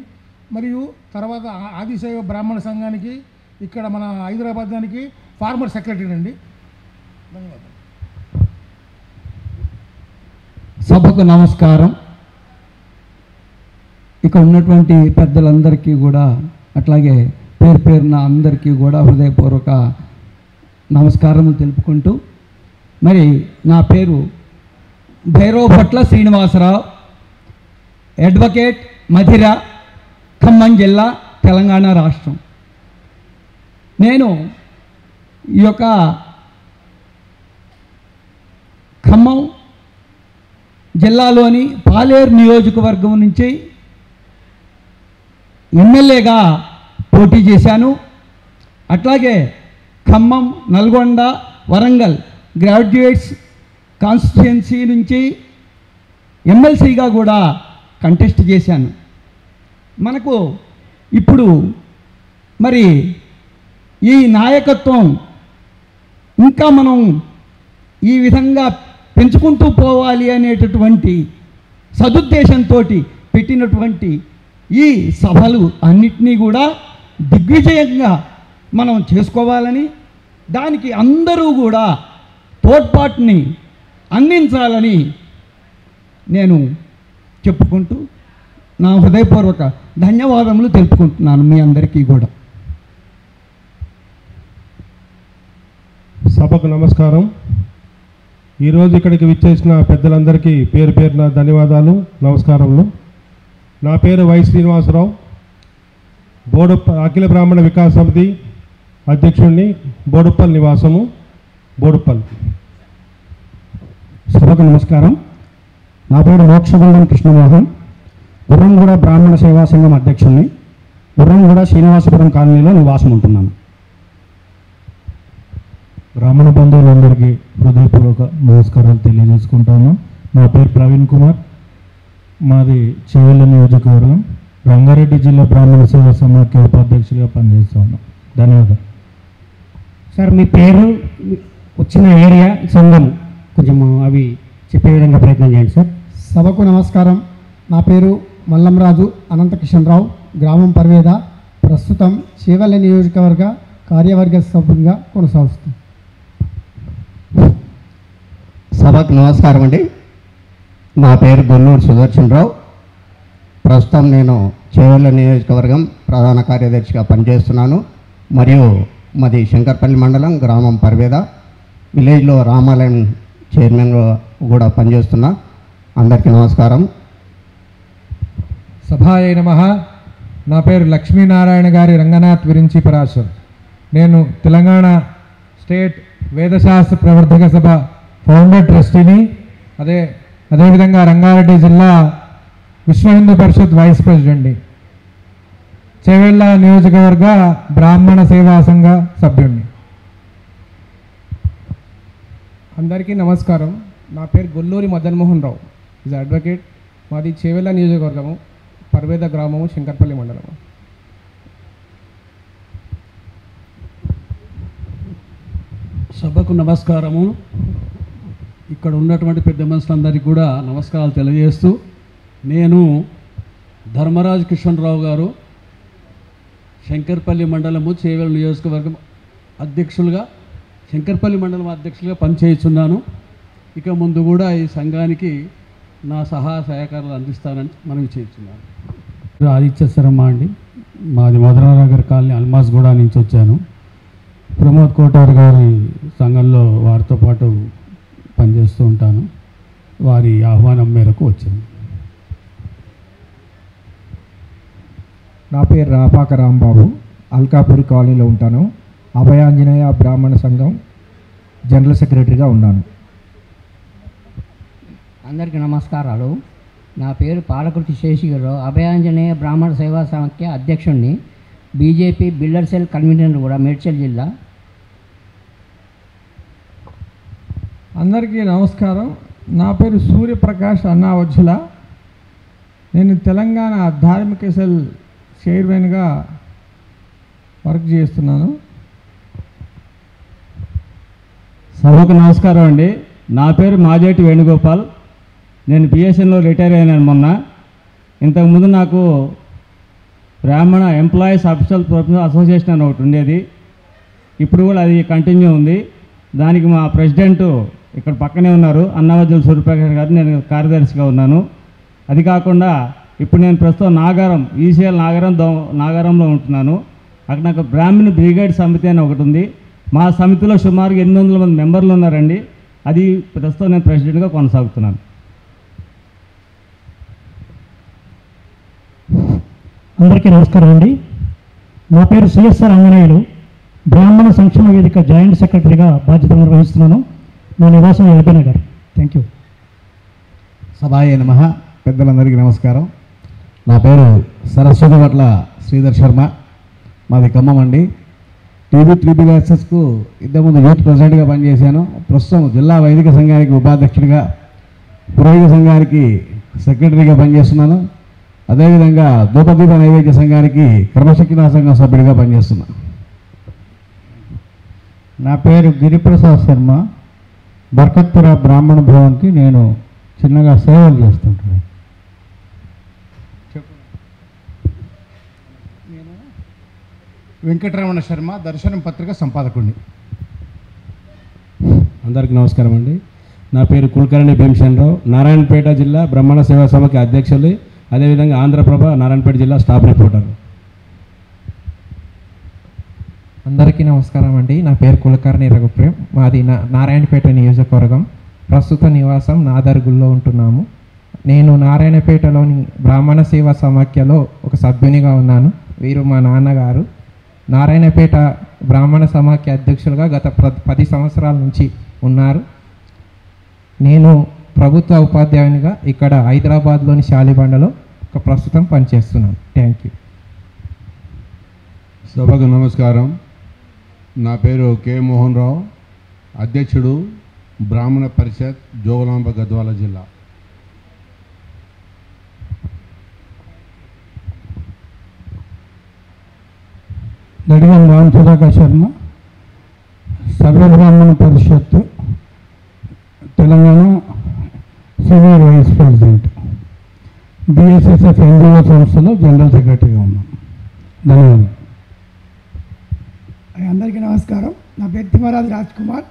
[SPEAKER 21] మరియు తర్వాత ఆదిశైవ బ్రాహ్మణ సంఘానికి ఇక్కడ మన హైదరాబాద్ దానికి ఫార్మర్ సెక్రటరీ అండి. ధన్యవాదాలు.
[SPEAKER 1] సభకు నమస్కారం. ఇక్కడ ఉన్నటువంటి పెద్దలందరికీ కూడా అట్లాగే పేరు పేరున అందరికీ కూడా హృదయపూర్వక నమస్కారములు తెలుపుకుంటూ, మరి నా పేరు భైరవపట్ల శ్రీనివాసరావు, అడ్వకేట్, మధిర, ఖమ్మం జిల్లా, తెలంగాణ రాష్ట్రం. నేను ఈ యొక్క ఖమ్మం జిల్లాలోని పాలేరు నియోజకవర్గం నుంచి ఎమ్మెల్యేగా పోటీ చేశాను. అట్లాగే ఖమ్మం, నల్గొండ, వరంగల్ గ్రాడ్యుయేట్స్ కాన్స్టిట్యుయెన్సీ నుంచి ఎమ్మెల్సీగా కూడా కంటెస్ట్ చేశాను. మనకు ఇప్పుడు మరి ఈ నాయకత్వం ఇంకా మనం ఈ విధంగా పెంచుకుంటూ పోవాలి అనేటటువంటి సదుద్దేశంతో పెట్టినటువంటి ఈ సభలు అన్నిటినీ కూడా దిగ్విజయంగా మనం చేసుకోవాలని, దానికి అందరూ కూడా తోడ్పాటుని అందించాలని నేను చెప్పుకుంటూ నా హృదయపూర్వక ధన్యవాదములు తెలుపుకుంటున్నాను మీ అందరికీ కూడా.
[SPEAKER 11] సభకు నమస్కారం. ఈరోజు ఇక్కడికి విచ్చేసిన పెద్దలందరికీ పేరు పేరున ధన్యవాదాలు, నమస్కారములు. నా పేరు వై శ్రీనివాసరావు, అఖిల బ్రాహ్మణ వికాస సమితి అధ్యక్షుడిని, బోడుప్పల్ నివాసము, బోడుప్పల్.
[SPEAKER 22] సభకు నమస్కారం. నా పేరు మోక్షగుండం కృష్ణమోహన్, గుర్రంగూడ బ్రాహ్మణ సేవా సంఘం అధ్యక్షుడిని, గుర్రంగూడ శ్రీనివాసపురం కాలనీలో నివాసం ఉంటున్నాను.
[SPEAKER 10] బ్రాహ్మణ బంధువులందరికీ హృదయపూర్వక నమస్కారాలు తెలియజేసుకుంటాను. నా పేరు ప్రవీణ్ కుమార్, మాది చేవెళ్ళ నియోజకవర్గం, రంగారెడ్డి జిల్లా బ్రాహ్మణ సేవా సమాఖ్య ఉపాధ్యక్షుడిగా పనిచేస్తాను. ధన్యవాదాలు.
[SPEAKER 4] సార్, మీ పేరు, వచ్చిన ఏరియా, సంఘం కొంచెం అవి చెప్పే విధంగా ప్రయత్నం చేయండి సార్.
[SPEAKER 23] సభకు నమస్కారం. నా పేరు మల్లంరాజు అనంతకిషన్రావు, గ్రామం పర్వేద, ప్రస్తుతం చేవెళ్ళ నియోజకవర్గ కార్యవర్గ సభ్యునిగా కొనసాగుతుంది.
[SPEAKER 24] సభకు నమస్కారం అండి. నా పేరు గొల్లూరు సుదర్శనరావు, ప్రస్తుతం నేను చేవెళ్ళ నియోజకవర్గం ప్రధాన కార్యదర్శిగా పనిచేస్తున్నాను. మరియు మాది శంకర్పల్లి మండలం, గ్రామం పర్వేద, విలేజ్లో రామాలయం చైర్మన్గా కూడా పనిచేస్తున్నా. అందరికీ నమస్కారం.
[SPEAKER 25] సభాయ నమః. నా పేరు లక్ష్మీనారాయణ గారి రంగనాథ్ విరించి పరాశర్. నేను తెలంగాణ స్టేట్ వేదశాస్త్ర ప్రవర్ధక సభ ఫౌండర్ ట్రస్టీని, అదేవిధంగా రంగారెడ్డి జిల్లా విశ్వ హిందూ పరిషత్ వైస్ ప్రెసిడెంట్ని, చేవెళ్ళ నియోజకవర్గ బ్రాహ్మణ సేవా సంఘ సభ్యుడిని.
[SPEAKER 26] అందరికీ నమస్కారం. నా పేరు గొల్లూరి మదన్మోహన్ రావు, ఈజ్ అడ్వకేట్, మాది చేవెళ్ళ నియోజకవర్గము, పర్వేద గ్రామము, శంకర్పల్లి మండలము.
[SPEAKER 27] సభకు నమస్కారము. ఇక్కడ ఉన్నటువంటి పెద్ద మనుషులందరికీ కూడా నమస్కారాలు తెలియజేస్తూ, నేను ధర్మరాజు కిషన్రావు గారు, శంకర్పల్లి మండలము చేవెళ్ళ నియోజకవర్గం అధ్యక్షులుగా, శంకర్పల్లి మండలం అధ్యక్షులుగా పనిచేస్తున్నాను. ఇక ముందు కూడా ఈ సంఘానికి నా సహాయ సహకారాలు అందిస్తానని మనవి చేస్తున్నాను.
[SPEAKER 22] ఆదిత్య శర్మ అండి, మాది మధురానగర్ కాలనీ, అల్మాస్గూడ నుంచి వచ్చాను. ప్రమోద్ కోటార్ గారి సంఘంలో వారితో పాటు పనిచేస్తూ ఉంటాను. వారి ఆహ్వానం మేరకు వచ్చాను.
[SPEAKER 28] నా పేరు రాపాక రాంబాబు, అల్కాపురి కాలనీలో ఉంటాను. అభయాంజనేయ బ్రాహ్మణ సంఘం జనరల్ సెక్రటరీగా ఉన్నాను.
[SPEAKER 19] అందరికీ నమస్కారాలు. నా పేరు పాలకుర్తి శేషగిరిరావు, అభయాంజనేయ బ్రాహ్మణ సేవా సమాఖ్య అధ్యక్షుడిని, బీజేపీ బిల్డర్ సెల్ కన్వీనర్ కూడా, మేడ్చల్ జిల్లా.
[SPEAKER 25] అందరికీ నమస్కారం. నా పేరు సూర్యప్రకాష్ అన్నావజ్జుల. నేను తెలంగాణ ధార్మిక సెల్ చైర్మన్గా వర్క్ చేస్తున్నాను.
[SPEAKER 5] సభకు నమస్కారం అండి. నా పేరు మాజేటి వేణుగోపాల్. నేను బిఎస్ఎన్లో రిటైర్ అయినాను మొన్న. ఇంతకుముందు నాకు బ్రాహ్మణ ఎంప్లాయీస్ ఆఫీసర్ ప్రొఫెషనల్ అసోసియేషన్ అని ఒకటి ఉండేది. ఇప్పుడు కూడా అది కంటిన్యూ ఉంది. దానికి మా ప్రెసిడెంటు
[SPEAKER 2] ఇక్కడ పక్కనే ఉన్నారు అన్నవజ్జల సూర్యప్రకాష్ గారు, నేను కార్యదర్శిగా ఉన్నాను. అది కాకుండా ఇప్పుడు నేను ప్రస్తుతం నాగారం ఈసీఎల్ నాగారంలో ఉంటున్నాను. అక్కడ నాకు బ్రాహ్మణ బ్రిగేడ్ సమితి అని ఒకటి ఉంది. మా సమితిలో సుమారుగా 800 మంది మెంబర్లు ఉన్నారండి. అది ప్రస్తుతం నేను ప్రెసిడెంట్గా కొనసాగుతున్నాను.
[SPEAKER 3] అందరికీ నమస్కారం అండి. నా పేరు సిఎస్ఆర్ ఆంజనేయులు, బ్రాహ్మణ సంక్షేమ వేదిక జాయింట్ సెక్రటరీగా బాధ్యత నిర్వహిస్తున్నాను. నా నివాసం ఎల్బీ నగర్. Thank you.
[SPEAKER 6] సభాయే నమః. పెద్దలందరికీ నమస్కారం. నా పేరు సరస్వతి పట్ల శ్రీధర్ శర్మ, మాది ఖమ్మం అండి. టీబీ ట్రిపుల్ యాక్సెస్కు ఇంతకుముందు యూత్ ప్రెసిడెంట్గా పనిచేశాను. ప్రస్తుతం జిల్లా వైదిక సంఘానికి ఉపాధ్యక్షుడిగా, పురోహిత సంఘానికి సెక్రటరీగా పనిచేస్తున్నాను. అదేవిధంగా ధూపదీప నైవేద్య సంఘానికి క్రమశిక్షణా సంఘం సభ్యుడిగా పనిచేస్తున్నాను.
[SPEAKER 17] నా పేరు గిరిప్రసాద్ శర్మ, బర్కత్పుర బ్రాహ్మణ భవన్కి నేను చిన్నగా సేవలు చేస్తుంటాను.
[SPEAKER 28] వెంకటరమణ శర్మ, దర్శనం పత్రిక సంపాదకుడిని.
[SPEAKER 7] అందరికీ నమస్కారం అండి. నా పేరు కుల్కర్ణి భీమసేనరావు, నారాయణపేట జిల్లా బ్రాహ్మణ సేవా సభకి అధ్యక్షులు, అదేవిధంగా ఆంధ్రప్రభ నారాయణపేట జిల్లా స్టాఫ్ రిపోర్టర్.
[SPEAKER 9] అందరికీ నమస్కారం అండి. నా పేరు కులకర్ణి రఘుప్రేమ్, మాది నారాయణపేట నియోజకవర్గం. ప్రస్తుత నివాసం నాదర్గుల్లో ఉంటున్నాము. నేను నారాయణపేటలోని బ్రాహ్మణ సేవా సమాఖ్యలో ఒక సభ్యునిగా ఉన్నాను. వీరు మా నాన్నగారు. నారాయణపేట బ్రాహ్మణ సమాఖ్య అధ్యక్షులుగా గత 10 సంవత్సరాల నుంచి ఉన్నారు. నేను ప్రభుత్వ ఉపాధ్యాయునిగా ఇక్కడ హైదరాబాద్లోని శాలిబండలో ప్రస్తుతం పనిచేస్తున్నాను. Thank you.
[SPEAKER 12] సభకు నమస్కారం. నా పేరు కె మోహన్ రావు, అధ్యక్షుడు బ్రాహ్మణ పరిషత్, జోగులాంబ గద్వాల జిల్లా.
[SPEAKER 17] నడిగం Ram Sudhakar Sharma, Sarva Brahmana Parishad Telangana senior vice president, BSSF NGO సంస్థలో జనరల్ సెక్రటరీగా ఉన్నాను. ధన్యవాదాలు.
[SPEAKER 13] అందరికీ నమస్కారం. నా పేరు తిమ్మరాజు రాజ్ కుమార్.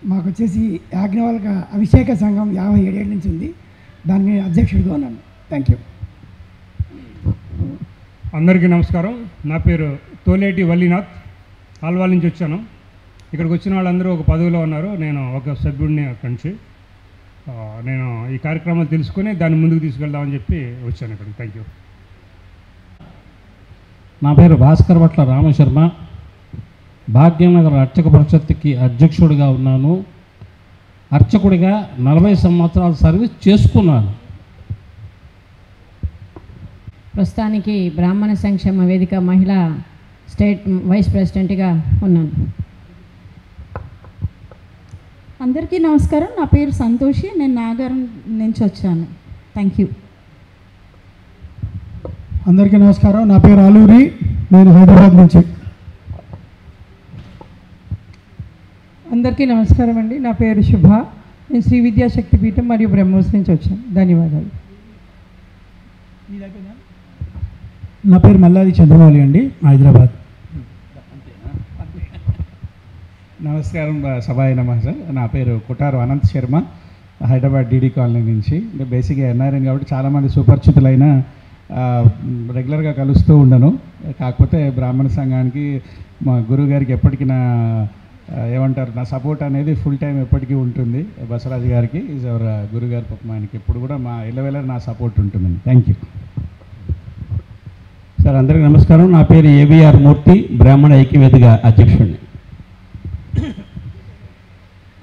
[SPEAKER 13] మాకు వచ్చేసి యాజ్ఞవల్క అభిషేక సంఘం 57 ఏళ్ళ నుంచి ఉంది. దాన్ని అధ్యక్షుడిగా ఉన్నాను. Thank you.
[SPEAKER 14] అందరికీ నమస్కారం. నా పేరు తోలేటి వల్లీనాథ్, ఆల్వాల్ నుంచి వచ్చాను. ఇక్కడికి వచ్చిన వాళ్ళందరూ ఒక పదవిలో ఉన్నారు. నేను ఒక సభ్యుడిని అక్కడి నుంచి. నేను ఈ కార్యక్రమాలు తెలుసుకొని దాన్ని ముందుకు తీసుకెళ్దామని చెప్పి వచ్చాను ఇక్కడికి. Thank you.
[SPEAKER 5] నా పేరు భాస్కర్ భట్ల రామశర్మ, భాగ్యనగర్ అర్చక పరిషత్తుకి అధ్యక్షుడిగా ఉన్నాను. అర్చకుడిగా 40 సంవత్సరాల సర్వీస్ చేసుకున్నాను.
[SPEAKER 29] ప్రస్తుతానికి బ్రాహ్మణ సంక్షేమ వేదిక మహిళా స్టేట్ వైస్ ప్రెసిడెంట్గా ఉన్నాను.
[SPEAKER 30] అందరికీ నమస్కారం. నా పేరు సంతోషి, నేను నాగారం నుంచి వచ్చాను. Thank you.
[SPEAKER 23] అందరికీ నమస్కారం. నా పేరు ఆలూరి, నేను హైదరాబాద్ నుంచి.
[SPEAKER 31] అందరికీ నమస్కారం అండి. నా పేరు శుభ, నేను శ్రీ విద్యాశక్తి పీఠం మరియు బ్రహ్మోస్ నుంచి వచ్చాను. ధన్యవాదాలు.
[SPEAKER 23] నా పేరు మల్లాది చంద్రమౌళి అండి, హైదరాబాద్.
[SPEAKER 28] నమస్కారం. సభాయ నమః సార్. నా పేరు కుటారు అనంత్ శర్మ, హైదరాబాద్ డీడీ కాలనీ నుంచి. అంటే బేసిక్గా ఎన్ఆర్ఎన్ కాబట్టి చాలామంది సుపరిచితులైన రెగ్యులర్గా కలుస్తూ ఉండను. కాకపోతే బ్రాహ్మణ సంఘానికి మా గురువు గారికి ఎప్పటికీ నా ఏమంటారు నా సపోర్ట్ అనేది ఫుల్ టైం ఎప్పటికీ ఉంటుంది. బసవరాజు గారికి ఈజ్ అవర్ గురుగారి పాపం, ఆయనకి ఎప్పుడు కూడా మా ఇళ్ళవేళ నా సపోర్ట్ ఉంటుందండి. Thank you
[SPEAKER 5] sir. అందరికీ నమస్కారం. నా పేరు ఏవిఆర్ మూర్తి, బ్రాహ్మణ ఐక్యవేదిక అధ్యక్షుడిని.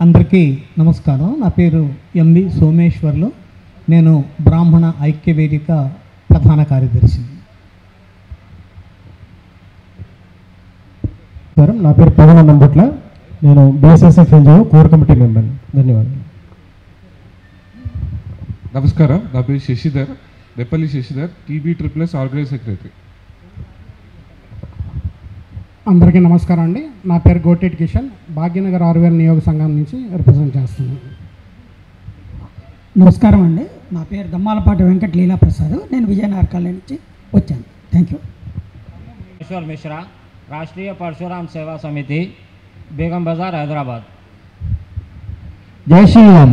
[SPEAKER 32] అందరికీ నమస్కారం. నా పేరు ఎంవి సోమేశ్వర్లు, నేను బ్రాహ్మణ ఐక్యవేదిక ప్రధాన కార్యదర్శి.
[SPEAKER 23] నా పేరు పవన్ నంబట్ల, నేను BSSF NGO core committee member. ధన్యవాదాలు.
[SPEAKER 33] నమస్కారం. నా పేరు Sasidhar, Reppalli Sasidhar, TB triple S organise secretary.
[SPEAKER 21] అందరికీ నమస్కారం అండి. నా పేరు గోటెట్ కిషన్, భాగ్యనగర్ 6000 నియోగ సంఘం నుంచి రిప్రజెంట్ చేస్తున్నాను.
[SPEAKER 13] నమస్కారం అండి. నా పేరు దమ్మాలపాటి వెంకట లీలా ప్రసాద్, నేను విజయనగర్ కాలనీ నుంచి వచ్చాను. Thank you.
[SPEAKER 34] ఈశ్వర్ మిశ్రా, రాష్ట్రీయ పరశురామ్ సేవా సమితి, బేగం బజార్, హైదరాబాద్.
[SPEAKER 1] जय श्री राम।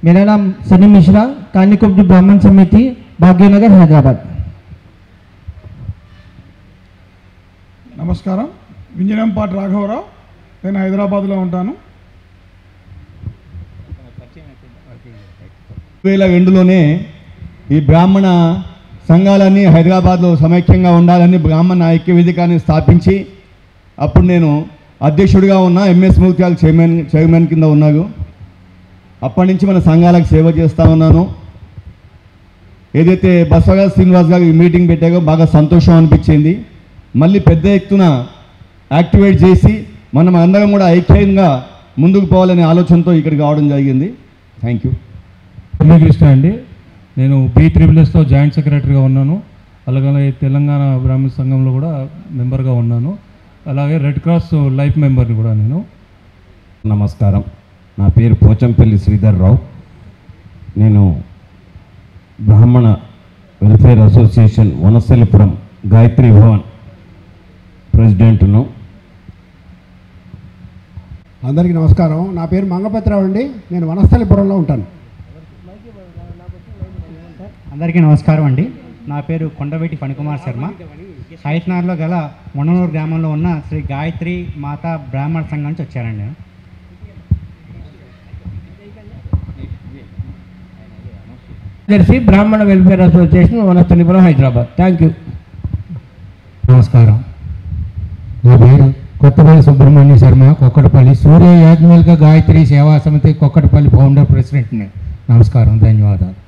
[SPEAKER 1] मेरा नाम सनी मिश्रा, कानीकुब्ज ब्राह्मण समिति, भाग्यनगर, हैदराबाद।
[SPEAKER 21] నమస్కారం, వింజనంపాటి రాఘవరావు. నేను హైదరాబాద్లో ఉంటాను.
[SPEAKER 4] 2002లోనే ఈ బ్రాహ్మణ సంఘాలన్నీ హైదరాబాద్లో సమైక్యంగా ఉండాలని బ్రాహ్మణ ఐక్య వేదికని స్థాపించి అప్పుడు నేను అధ్యక్షుడిగా ఉన్న ఎంఎస్ ముత్యాల చైర్మన్ కింద ఉన్నాను. అప్పటి నుంచి మన సంఘాలకు సేవ చేస్తూ ఉన్నాను. ఏదైతే బసవరాజ్ శ్రీనివాస్ గారు ఈ మీటింగ్ పెట్టారో బాగా సంతోషం అనిపించింది. మళ్ళీ పెద్ద ఎత్తున యాక్టివేట్ చేసి మనం అందరం కూడా ఐక్యంగా ముందుకు పోవాలనే ఆలోచనతో ఇక్కడికి రావడం జరిగింది. Thank you.
[SPEAKER 14] కృష్ణ అండి. నేను B3+లో జాయింట్ సెక్రటరీగా ఉన్నాను. అలాగే తెలంగాణ బ్రాహ్మణ సంఘంలో కూడా మెంబర్గా ఉన్నాను. అలాగే రెడ్ క్రాస్ లైఫ్ మెంబర్ని కూడా నేను.
[SPEAKER 8] నమస్కారం, నా పేరు పోచంపల్లి శ్రీధర్ రావు. నేను బ్రాహ్మణ వెల్ఫేర్ అసోసియేషన్ వనస్థలిపురం గాయత్రి భవన్ ప్రెసిడెంట్ను.
[SPEAKER 10] అందరికీ నమస్కారం. నా పేరు మంగపతిరావు అండి. నేను వనస్థలిపురంలో ఉంటాను.
[SPEAKER 11] అందరికీ నమస్కారం అండి. నా పేరు కొండవీటి ఫణికుమార్ శర్మ. హైట్నార్లో గల మొన్ననూరు గ్రామంలో ఉన్న శ్రీ గాయత్రి మాతా బ్రాహ్మణ సంఘం నుంచి వచ్చానండి నేను.
[SPEAKER 15] దర్శి బ్రాహ్మణ welfare association, Vanasthalipuram, Hyderabad. Thank you.
[SPEAKER 16] నమస్కారం, నా పేరు కొత్తపల్లి సుబ్రహ్మణ్య శర్మ, కొక్కటపల్లి సూర్య యాజ్ఞవల్క గాయత్రి సేవా సమితి కొక్కటపల్లి ఫౌండర్ ప్రెసిడెంట్ని. నమస్కారం, ధన్యవాదాలు.